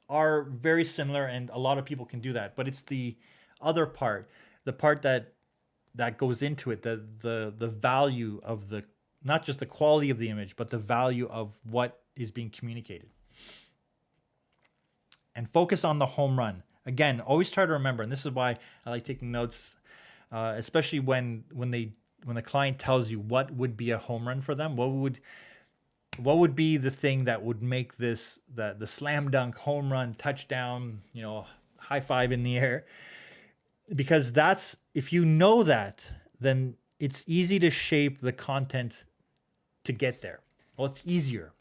are very similar, and a lot of people can do that, but it's the other part, the part that goes into it, the value of the, not just the quality of the image, but the value of what is being communicated. And focus on the home run. Again, always try to remember, and this is why I like taking notes, especially when the client tells you what would be a home run for them. What would be the thing that would make this the slam dunk, home run, touchdown, high five in the air? Because that's, if you know that, then it's easy to shape the content to get there. Well, it's easier.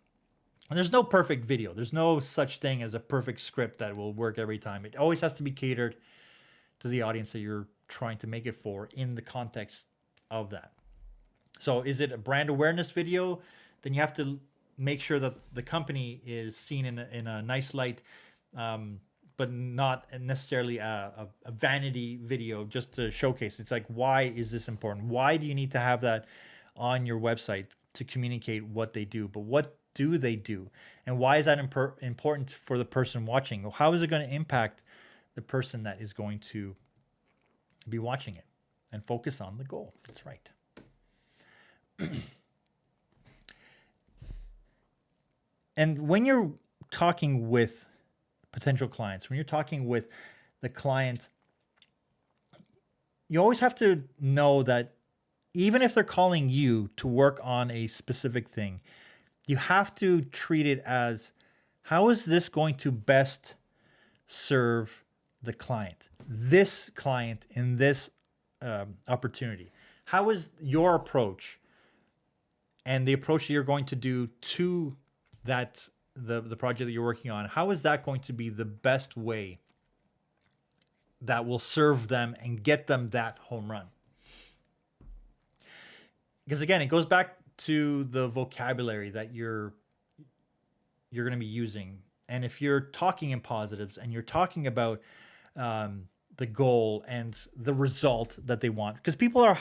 And there's no perfect video. There's no such thing as a perfect script that will work every time. It always has to be catered to the audience that you're trying to make it for in the context of that. So is it a brand awareness video? Then you have to make sure that the company is seen in a nice light, but not necessarily a vanity video just to showcase. It's like, why is this important? Why do you need to have that on your website to communicate what they do? But what do they do? And why is that important for the person watching? How is it going to impact the person that is going to be watching it? And focus on the goal. That's right. And when you're talking with potential clients, when you're talking with the client, you always have to know that even if they're calling you to work on a specific thing, you have to treat it as, how is this going to best serve the client, this client in this opportunity? How is your approach and the approach that you're going to do to that the project that you're working on, how is that going to be the best way that will serve them and get them that home run? Because again, it goes back to the vocabulary that you're going to be using. And if you're talking in positives and you're talking about the goal and the result that they want, because people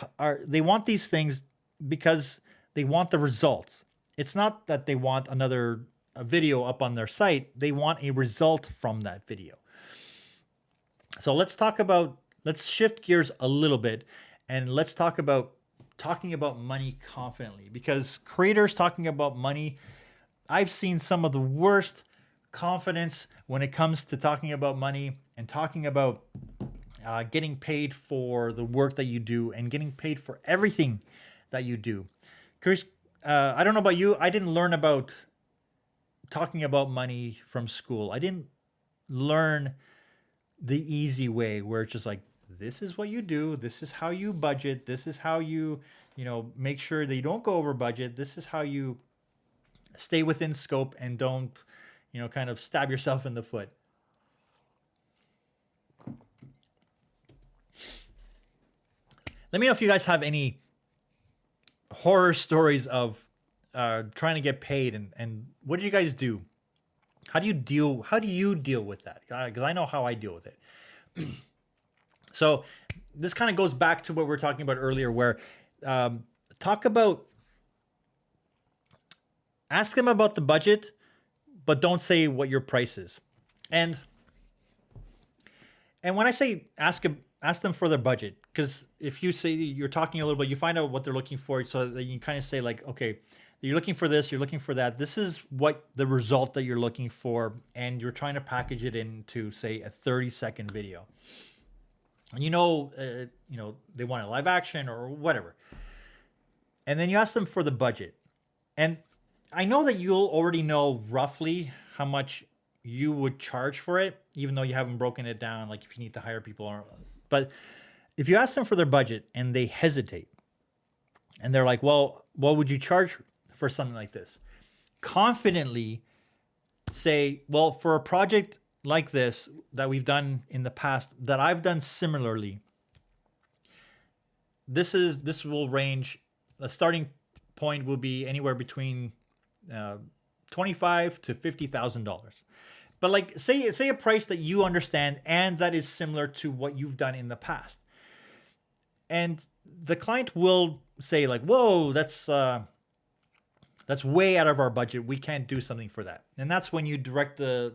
they want these things because they want the results. It's not that they want a video up on their site. They want a result from that video. So let's shift gears a little bit, and let's talk about talking about money confidently, because creators talking about money, I've seen some of the worst confidence when it comes to talking about money and talking about getting paid for the work that you do and getting paid for everything that you do. Chris, I don't know about you. I didn't learn about talking about money from school. I didn't learn the easy way where it's just like, this is what you do. This is how you budget. This is how you make sure that you don't go over budget. This is how you stay within scope and don't, kind of stab yourself in the foot. Let me know if you guys have any horror stories of trying to get paid, and what did you guys do? How do you deal with that? Because I know how I deal with it. So this kind of goes back to what we were talking about earlier, where ask them about the budget, but don't say what your price is. And when I say ask them for their budget, because if you say you're talking a little bit, you find out what they're looking for, so that you can kind of say like, okay, you're looking for this, you're looking for that. This is what the result that you're looking for, and you're trying to package it into, say, a 30-second video. And they want a live action or whatever. And then you ask them for the budget. And I know that you'll already know roughly how much you would charge for it, even though you haven't broken it down, like if you need to hire people or But if you ask them for their budget and they hesitate and they're like, well, what would you charge for something like this? Confidently say, well, for a project like this that we've done in the past, that I've done similarly, this will range. A starting point will be anywhere between $25,000 to $50,000. But like say a price that you understand and that is similar to what you've done in the past. And the client will say like, whoa, that's way out of our budget. We can't do something for that. And that's when you direct the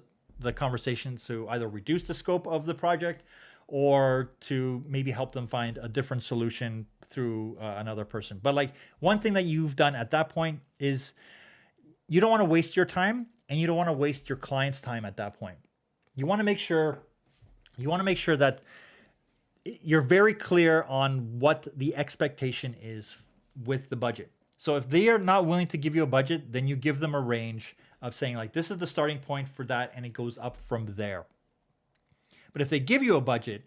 conversation to either reduce the scope of the project or to maybe help them find a different solution through another person. But like one thing that you've done at that point is you don't want to waste your time and you don't want to waste your client's time at that point. You want to make sure that you're very clear on what the expectation is with the budget. So if they are not willing to give you a budget, then you give them a range of saying like, this is the starting point for that, and it goes up from there. But if they give you a budget,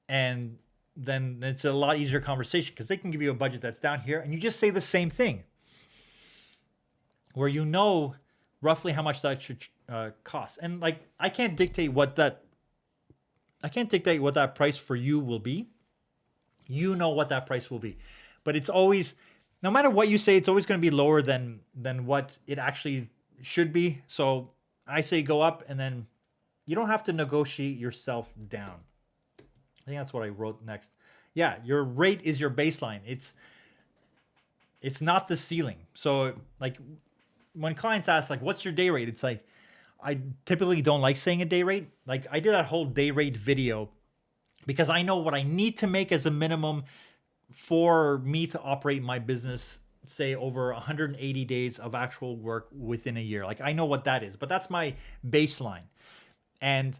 and then it's a lot easier conversation because they can give you a budget that's down here and you just say the same thing where you know roughly how much that should cost. And like, I can't dictate what that price for you will be. You know what that price will be, but it's always, no matter what you say, it's always going to be lower than what it actually should be. So I say go up, and then you don't have to negotiate yourself down. I think that's what I wrote next. Yeah, your rate is your baseline. It's not the ceiling. So like when clients ask like, what's your day rate? It's like, I typically don't like saying a day rate. Like I did that whole day rate video because I know what I need to make as a minimum for me to operate my business, say over 180 days of actual work within a year. Like I know what that is, but that's my baseline. And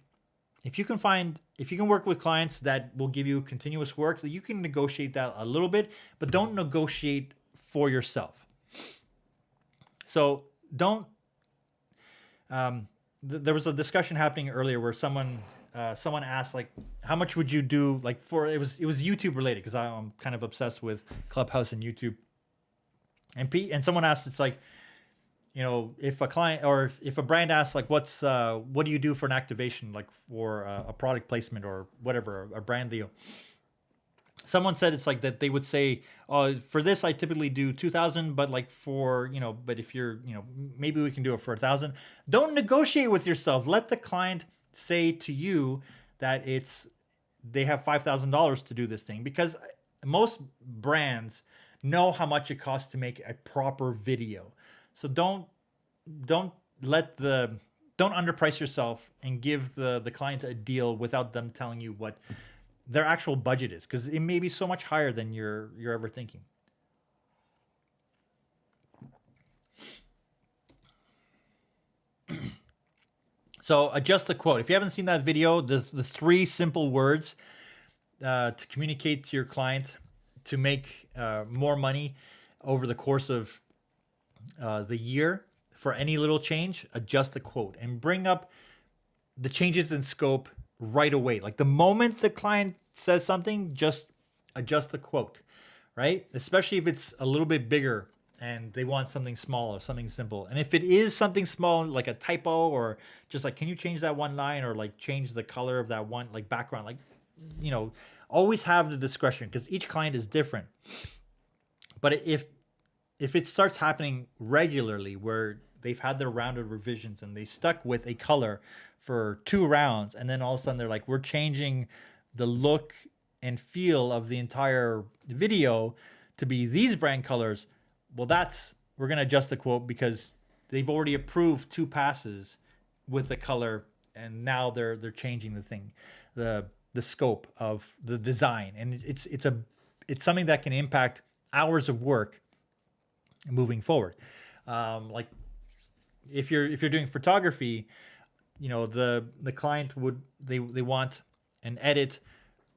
if you can work with clients that will give you continuous work, you can negotiate that a little bit, but don't negotiate for yourself. So don't, there was a discussion happening earlier where someone asked like, how much would you do like for, it was YouTube related because I'm kind of obsessed with Clubhouse and YouTube. And someone asked, it's like, you know, if a client or if a brand asks like, what do you do for an activation, like for a product placement or whatever, a brand deal? Someone said it's like that they would say, oh, for this, I typically do 2,000, but like for, you know, but if you're, you know, maybe we can do it for 1,000. Don't negotiate with yourself. Let the client say to you that they have $5,000 to do this thing, because most brands know how much it costs to make a proper video. So don't underprice yourself and give the client a deal without them telling you what their actual budget is, because it may be so much higher than you're ever thinking. So adjust the quote. If you haven't seen that video, the 3 simple words to communicate to your client to make more money over the course of the year for any little change, adjust the quote and bring up the changes in scope right away. Like the moment the client says something, just adjust the quote, right? Especially if it's a little bit bigger and they want something small or something simple. And if it is something small, like a typo or just like, can you change that one line or like change the color of that one, like background, like, you know, always have the discretion because each client is different. But if it starts happening regularly where they've had their round of revisions and they stuck with a color for 2 rounds, and then all of a sudden they're like, we're changing the look and feel of the entire video to be these brand colors, well, we're going to adjust the quote because they've already approved 2 passes with the color, and now they're changing the thing, the scope of the design, and it's something that can impact hours of work moving forward. Like if you're doing photography, you know, the client they want an edit.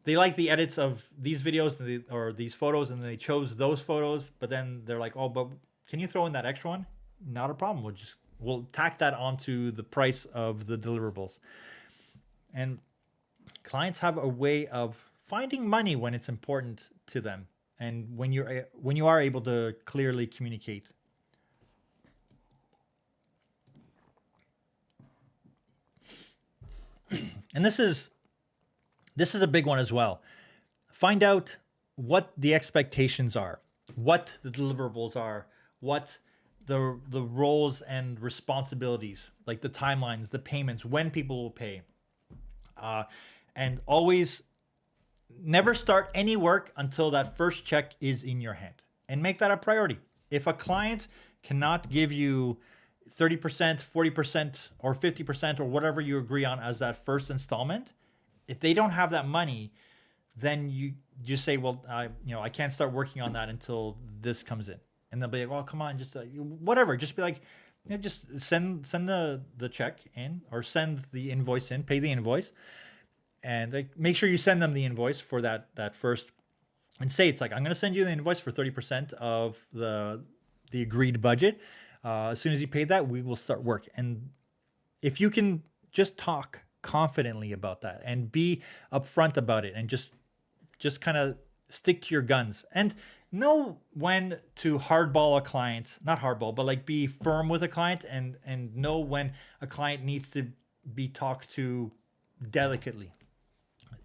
They like the edits of these videos or these photos, and they chose those photos, but then they're like, oh, but can you throw in that extra one? Not a problem. We'll tack that onto the price of the deliverables. And Clients have a way of finding money when it's important to them, and when you are able to clearly communicate. And this is a big one as well. Find out what the expectations are, what the deliverables are, what the roles and responsibilities, like the timelines, the payments, when people will pay. And always never start any work until that first check is in your hand, and make that a priority. If a client cannot give you 30%, 40%, or 50%, or whatever you agree on as that first installment, if they don't have that money, then you just say, well, I can't start working on that until this comes in. And they'll be like, oh, come on, just whatever. Just be like, just send the check in, or send the invoice in, pay the invoice, and like, make sure you send them the invoice for that first, and say it's like, I'm going to send you the invoice for 30% of the agreed budget. As soon as you pay that, we will start work. And if you can just talk confidently about that and be upfront about it, and just kind of stick to your guns, and know when to hardball a client, not hardball, but like be firm with a client, and know when a client needs to be talked to delicately.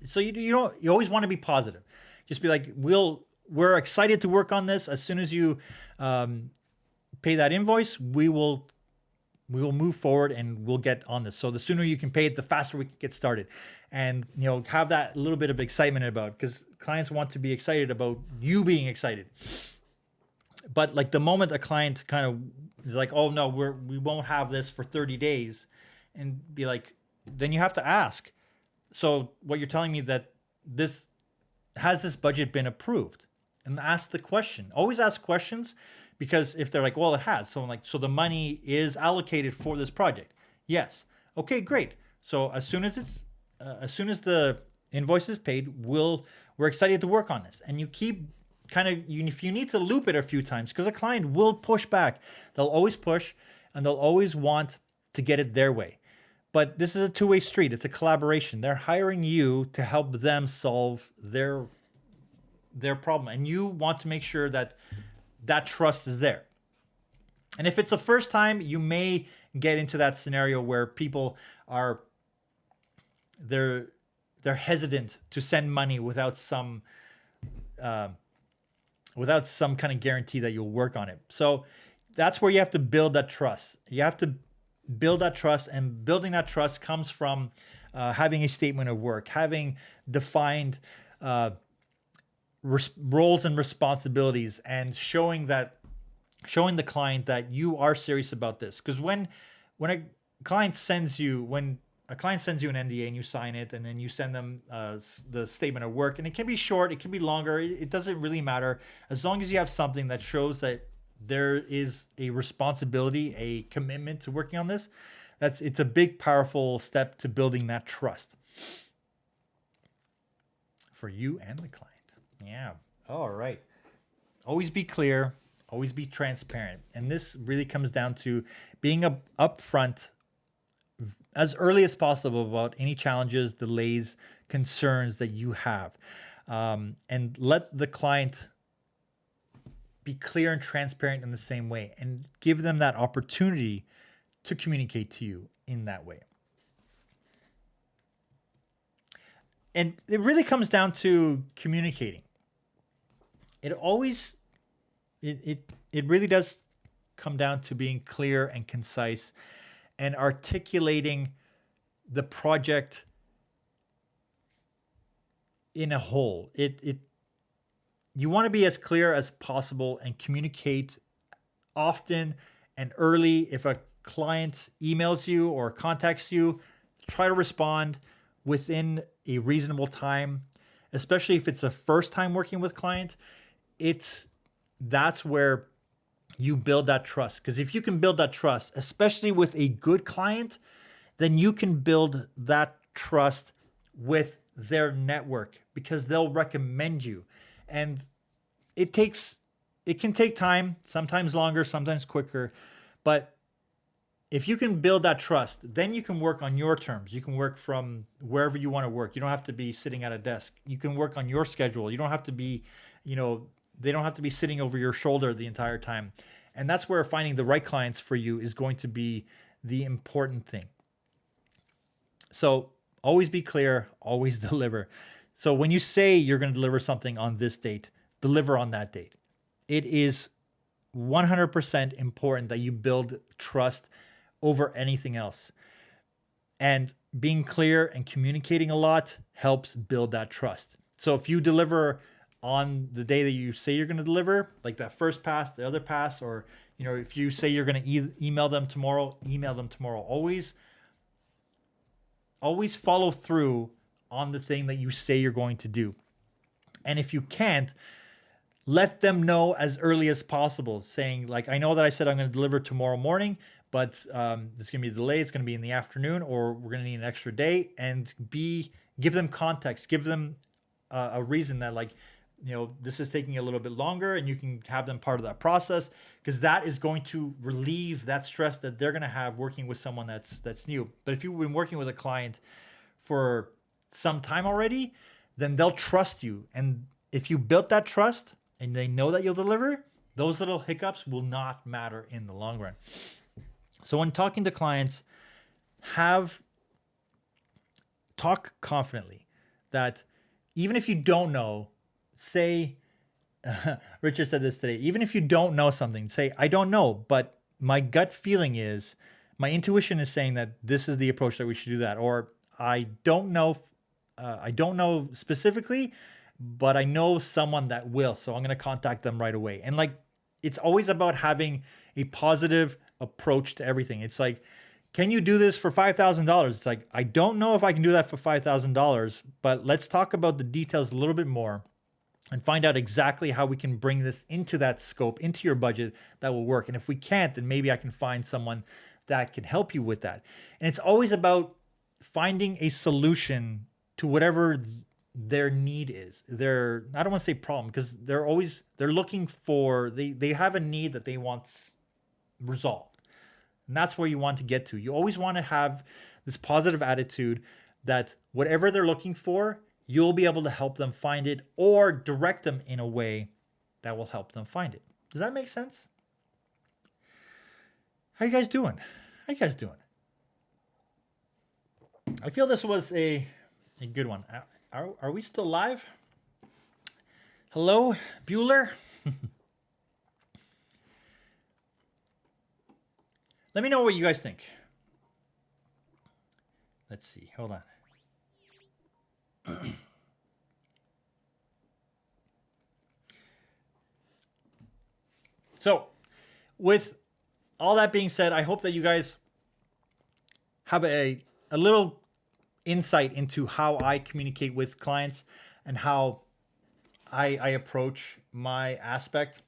So you always want to be positive. Just be like, we're excited to work on this. As soon as you pay that invoice, we will move forward and we'll get on this. So the sooner you can pay it, the faster we can get started. And have that little bit of excitement about, because clients want to be excited about you being excited. But like the moment a client kind of is like, oh no, we won't have this for 30 days, and be like, then you have to ask, so what you're telling me, that this budget been approved? And ask the question. Always ask questions, because if they're like, well, it has, so I'm like, so the money is allocated for this project? Yes. Okay, great. So as soon as the invoice is paid, we're excited to work on this. And you keep if you need to loop it a few times, because a client will push back. They'll always push, and they'll always want to get it their way. But this is a two-way street. It's a collaboration. They're hiring you to help them solve their problem, and you want to make sure that trust is there. And if it's the first time, you may get into that scenario where people are they're hesitant to send money without some kind of guarantee that you'll work on it. So that's where you have to build that trust. You have to build that trust, and building that trust comes from having a statement of work, having defined roles and responsibilities, and showing the client that you are serious about this. Because when a client sends you an NDA and you sign it, and then you send them the statement of work, and it can be short, it can be longer, it doesn't really matter, as long as you have something that shows that there is a responsibility, a commitment to working on this. It's a big, powerful step to building that trust for you and the client. Yeah. All right. Always be clear, always be transparent. And this really comes down to being upfront as early as possible about any challenges, delays, concerns that you have. And let the client be clear and transparent in the same way, and give them that opportunity to communicate to you in that way. And it really comes down to communicating. It really does come down to being clear and concise, and articulating the project in a whole. You want to be as clear as possible and communicate often and early. If a client emails you or contacts you, try to respond within a reasonable time, especially if it's a first time working with client. That's where you build that trust. Because if you can build that trust, especially with a good client, then you can build that trust with their network, because they'll recommend you. And it can take time, sometimes longer, sometimes quicker, but if you can build that trust, then you can work on your terms. You can work from wherever you want to work. You don't have to be sitting at a desk. You can work on your schedule. You don't have to be, you know, they don't have to be sitting over your shoulder the entire time. And that's where finding the right clients for you is going to be the important thing. So always be clear, always deliver. So when you say you're going to deliver something on this date, deliver on that date. It is 100% important that you build trust over anything else. And being clear and communicating a lot helps build that trust. So if you deliver on the day that you say you're going to deliver, like that first pass, the other pass, or if you say you're going to email them tomorrow, email them tomorrow. Always follow through on the thing that you say you're going to do. And if you can't, let them know as early as possible, saying like, I know that I said I'm going to deliver tomorrow morning, but it's going to be a delay. It's going to be in the afternoon, or we're going to need an extra day. And give them context, give them a reason that like, this is taking a little bit longer, and you can have them part of that process, because that is going to relieve that stress that they're going to have working with someone that's new. But if you've been working with a client for some time already, then they'll trust you. And if you built that trust and they know that you'll deliver, those little hiccups will not matter in the long run. So when talking to clients, talk confidently, that even if you don't know, say, Richard said this today, even if you don't know something, say, I don't know, but my gut feeling is, my intuition is saying that this is the approach that we should do that. Or I don't know specifically, but I know someone that will, so I'm going to contact them right away. And like, it's always about having a positive approach to everything. It's like, can you do this for $5,000? It's like, I don't know if I can do that for $5,000, but let's talk about the details a little bit more and find out exactly how we can bring this into that scope, into your budget that will work. And if we can't, then maybe I can find someone that can help you with that. And it's always about finding a solution to whatever their need is. I don't want to say problem, because they're looking for, they have a need that they want resolved. And that's where you want to get to. You always want to have this positive attitude that whatever they're looking for, you'll be able to help them find it, or direct them in a way that will help them find it. Does that make sense? How you guys doing? I feel this was a good one. Are we still live? Hello, Bueller? Let me know what you guys think. Let's see. Hold on. So, with all that being said, I hope that you guys have a little insight into how I communicate with clients and how I approach my aspect.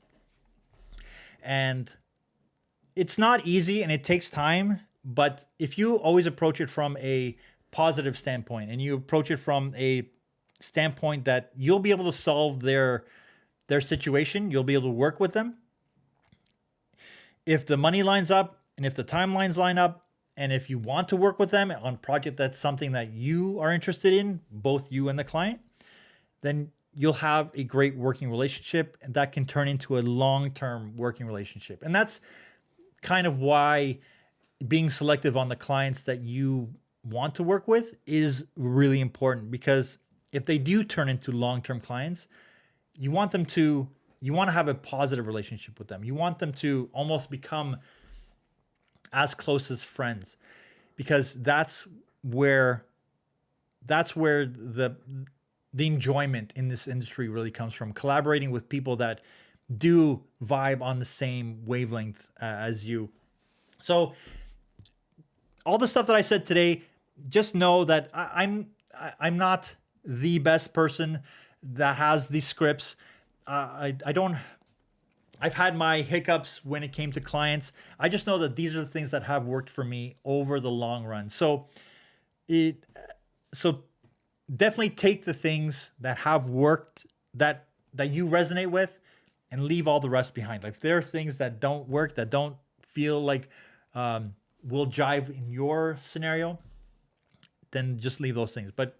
And it's not easy and it takes time, but if you always approach it from a positive standpoint, and you approach it from a standpoint that you'll be able to solve their situation, you'll be able to work with them. If the money lines up, and if the timelines line up, and if you want to work with them on a project that's something that you are interested in, both you and the client, then you'll have a great working relationship, and that can turn into a long-term working relationship. And that's kind of why being selective on the clients that you want to work with is really important, because if they do turn into long-term clients, you want to have a positive relationship with them. You want them to almost become as close as friends, because that's where the enjoyment in this industry really comes from, collaborating with people that do vibe on the same wavelength as you. So all the stuff that I said today, just know that I'm not the best person that has these scripts. I've had my hiccups when it came to clients. I just know that these are the things that have worked for me over the long run. So definitely take the things that have worked, that you resonate with, and leave all the rest behind. Like if there are things that don't work, that don't feel like will jive in your scenario, then just leave those things. But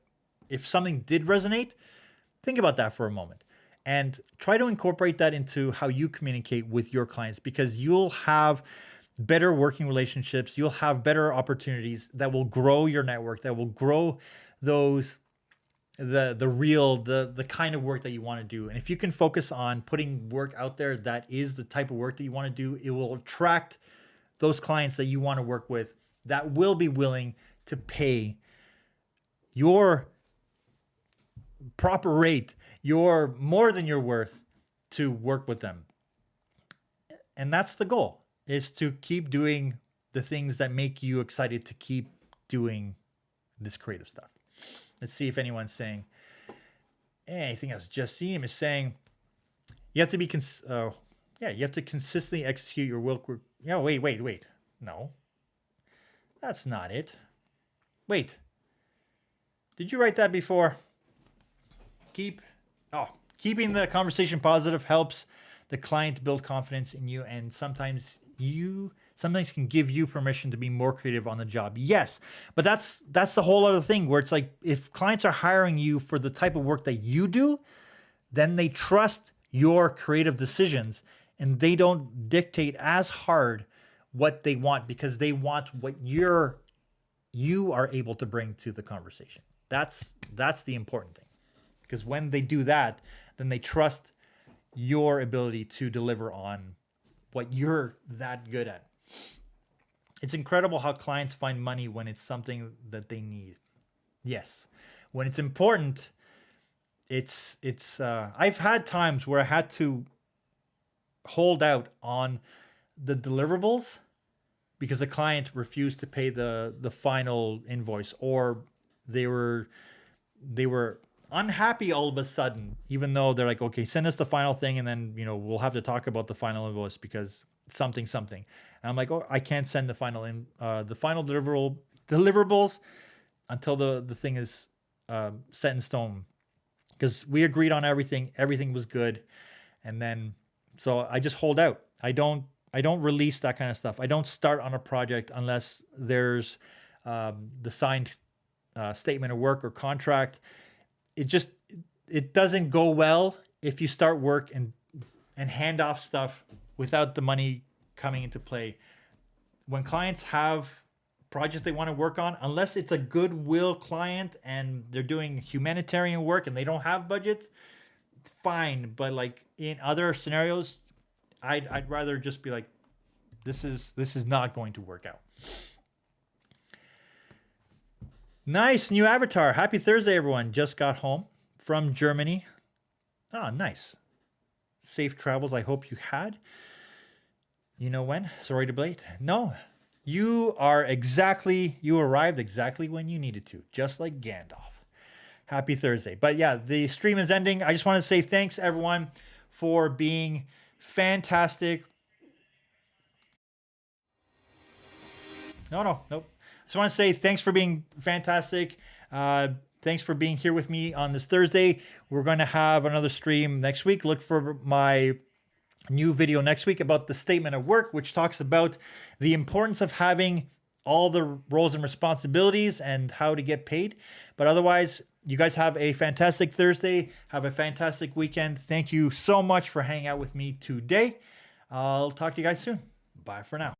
if something did resonate, think about that for a moment and try to incorporate that into how you communicate with your clients, because you'll have better working relationships. You'll have better opportunities that will grow your network, that will grow those the kind of work that you want to do. And if you can focus on putting work out there that is the type of work that you want to do, it will attract those clients that you want to work with that will be willing to pay your proper rate, your more than you're worth, to work with them. And that's the goal, is to keep doing the things that make you excited to keep doing this creative stuff. Let's see if anyone's saying anything else. Jassim is saying you have to be you have to consistently execute your work. Yeah, wait. No, that's not it. Wait, did you write that before? Keeping the conversation positive helps the client build confidence in you, and sometimes can give you permission to be more creative on the job. Yes, but that's the whole other thing, where it's like, if clients are hiring you for the type of work that you do, then they trust your creative decisions and they don't dictate as hard what they want, because they want what you are able to bring to the conversation. That's the important thing, because when they do that, then they trust your ability to deliver on what you're that good at. It's incredible how clients find money when it's something that they need. Yes, when it's important, it's I've had times where I had to hold out on the deliverables because the client refused to pay the final invoice, or they were unhappy all of a sudden, even though they're like, okay, send us the final thing, and then we'll have to talk about the final invoice because something. And I'm like, oh, I can't send the final deliverables until the thing is set in stone, because we agreed on everything was good. And then so I just hold out. I don't release that kind of stuff. I don't start on a project unless there's the signed statement of work or contract. It doesn't go well if you start work and hand off stuff without the money coming into play. When clients have projects they want to work on, unless it's a goodwill client and they're doing humanitarian work and they don't have budgets, fine. But like in other scenarios, I'd rather just be like, this is not going to work out. Nice new avatar. Happy Thursday, everyone. Just got home from Germany. Oh, nice. Safe travels. I hope you had. You know when? Sorry to be late. No, you arrived exactly when you needed to, just like Gandalf. Happy Thursday. But yeah, the stream is ending. I just want to say thanks, everyone, for being fantastic. Nope. Just want to say thanks for being fantastic. Thanks for being here with me on this Thursday. We're going to have another stream next week. Look for my new video next week about the statement of work, which talks about the importance of having all the roles and responsibilities and how to get paid. But otherwise, you guys have a fantastic Thursday. Have a fantastic weekend. Thank you so much for hanging out with me today. I'll talk to you guys soon. Bye for now.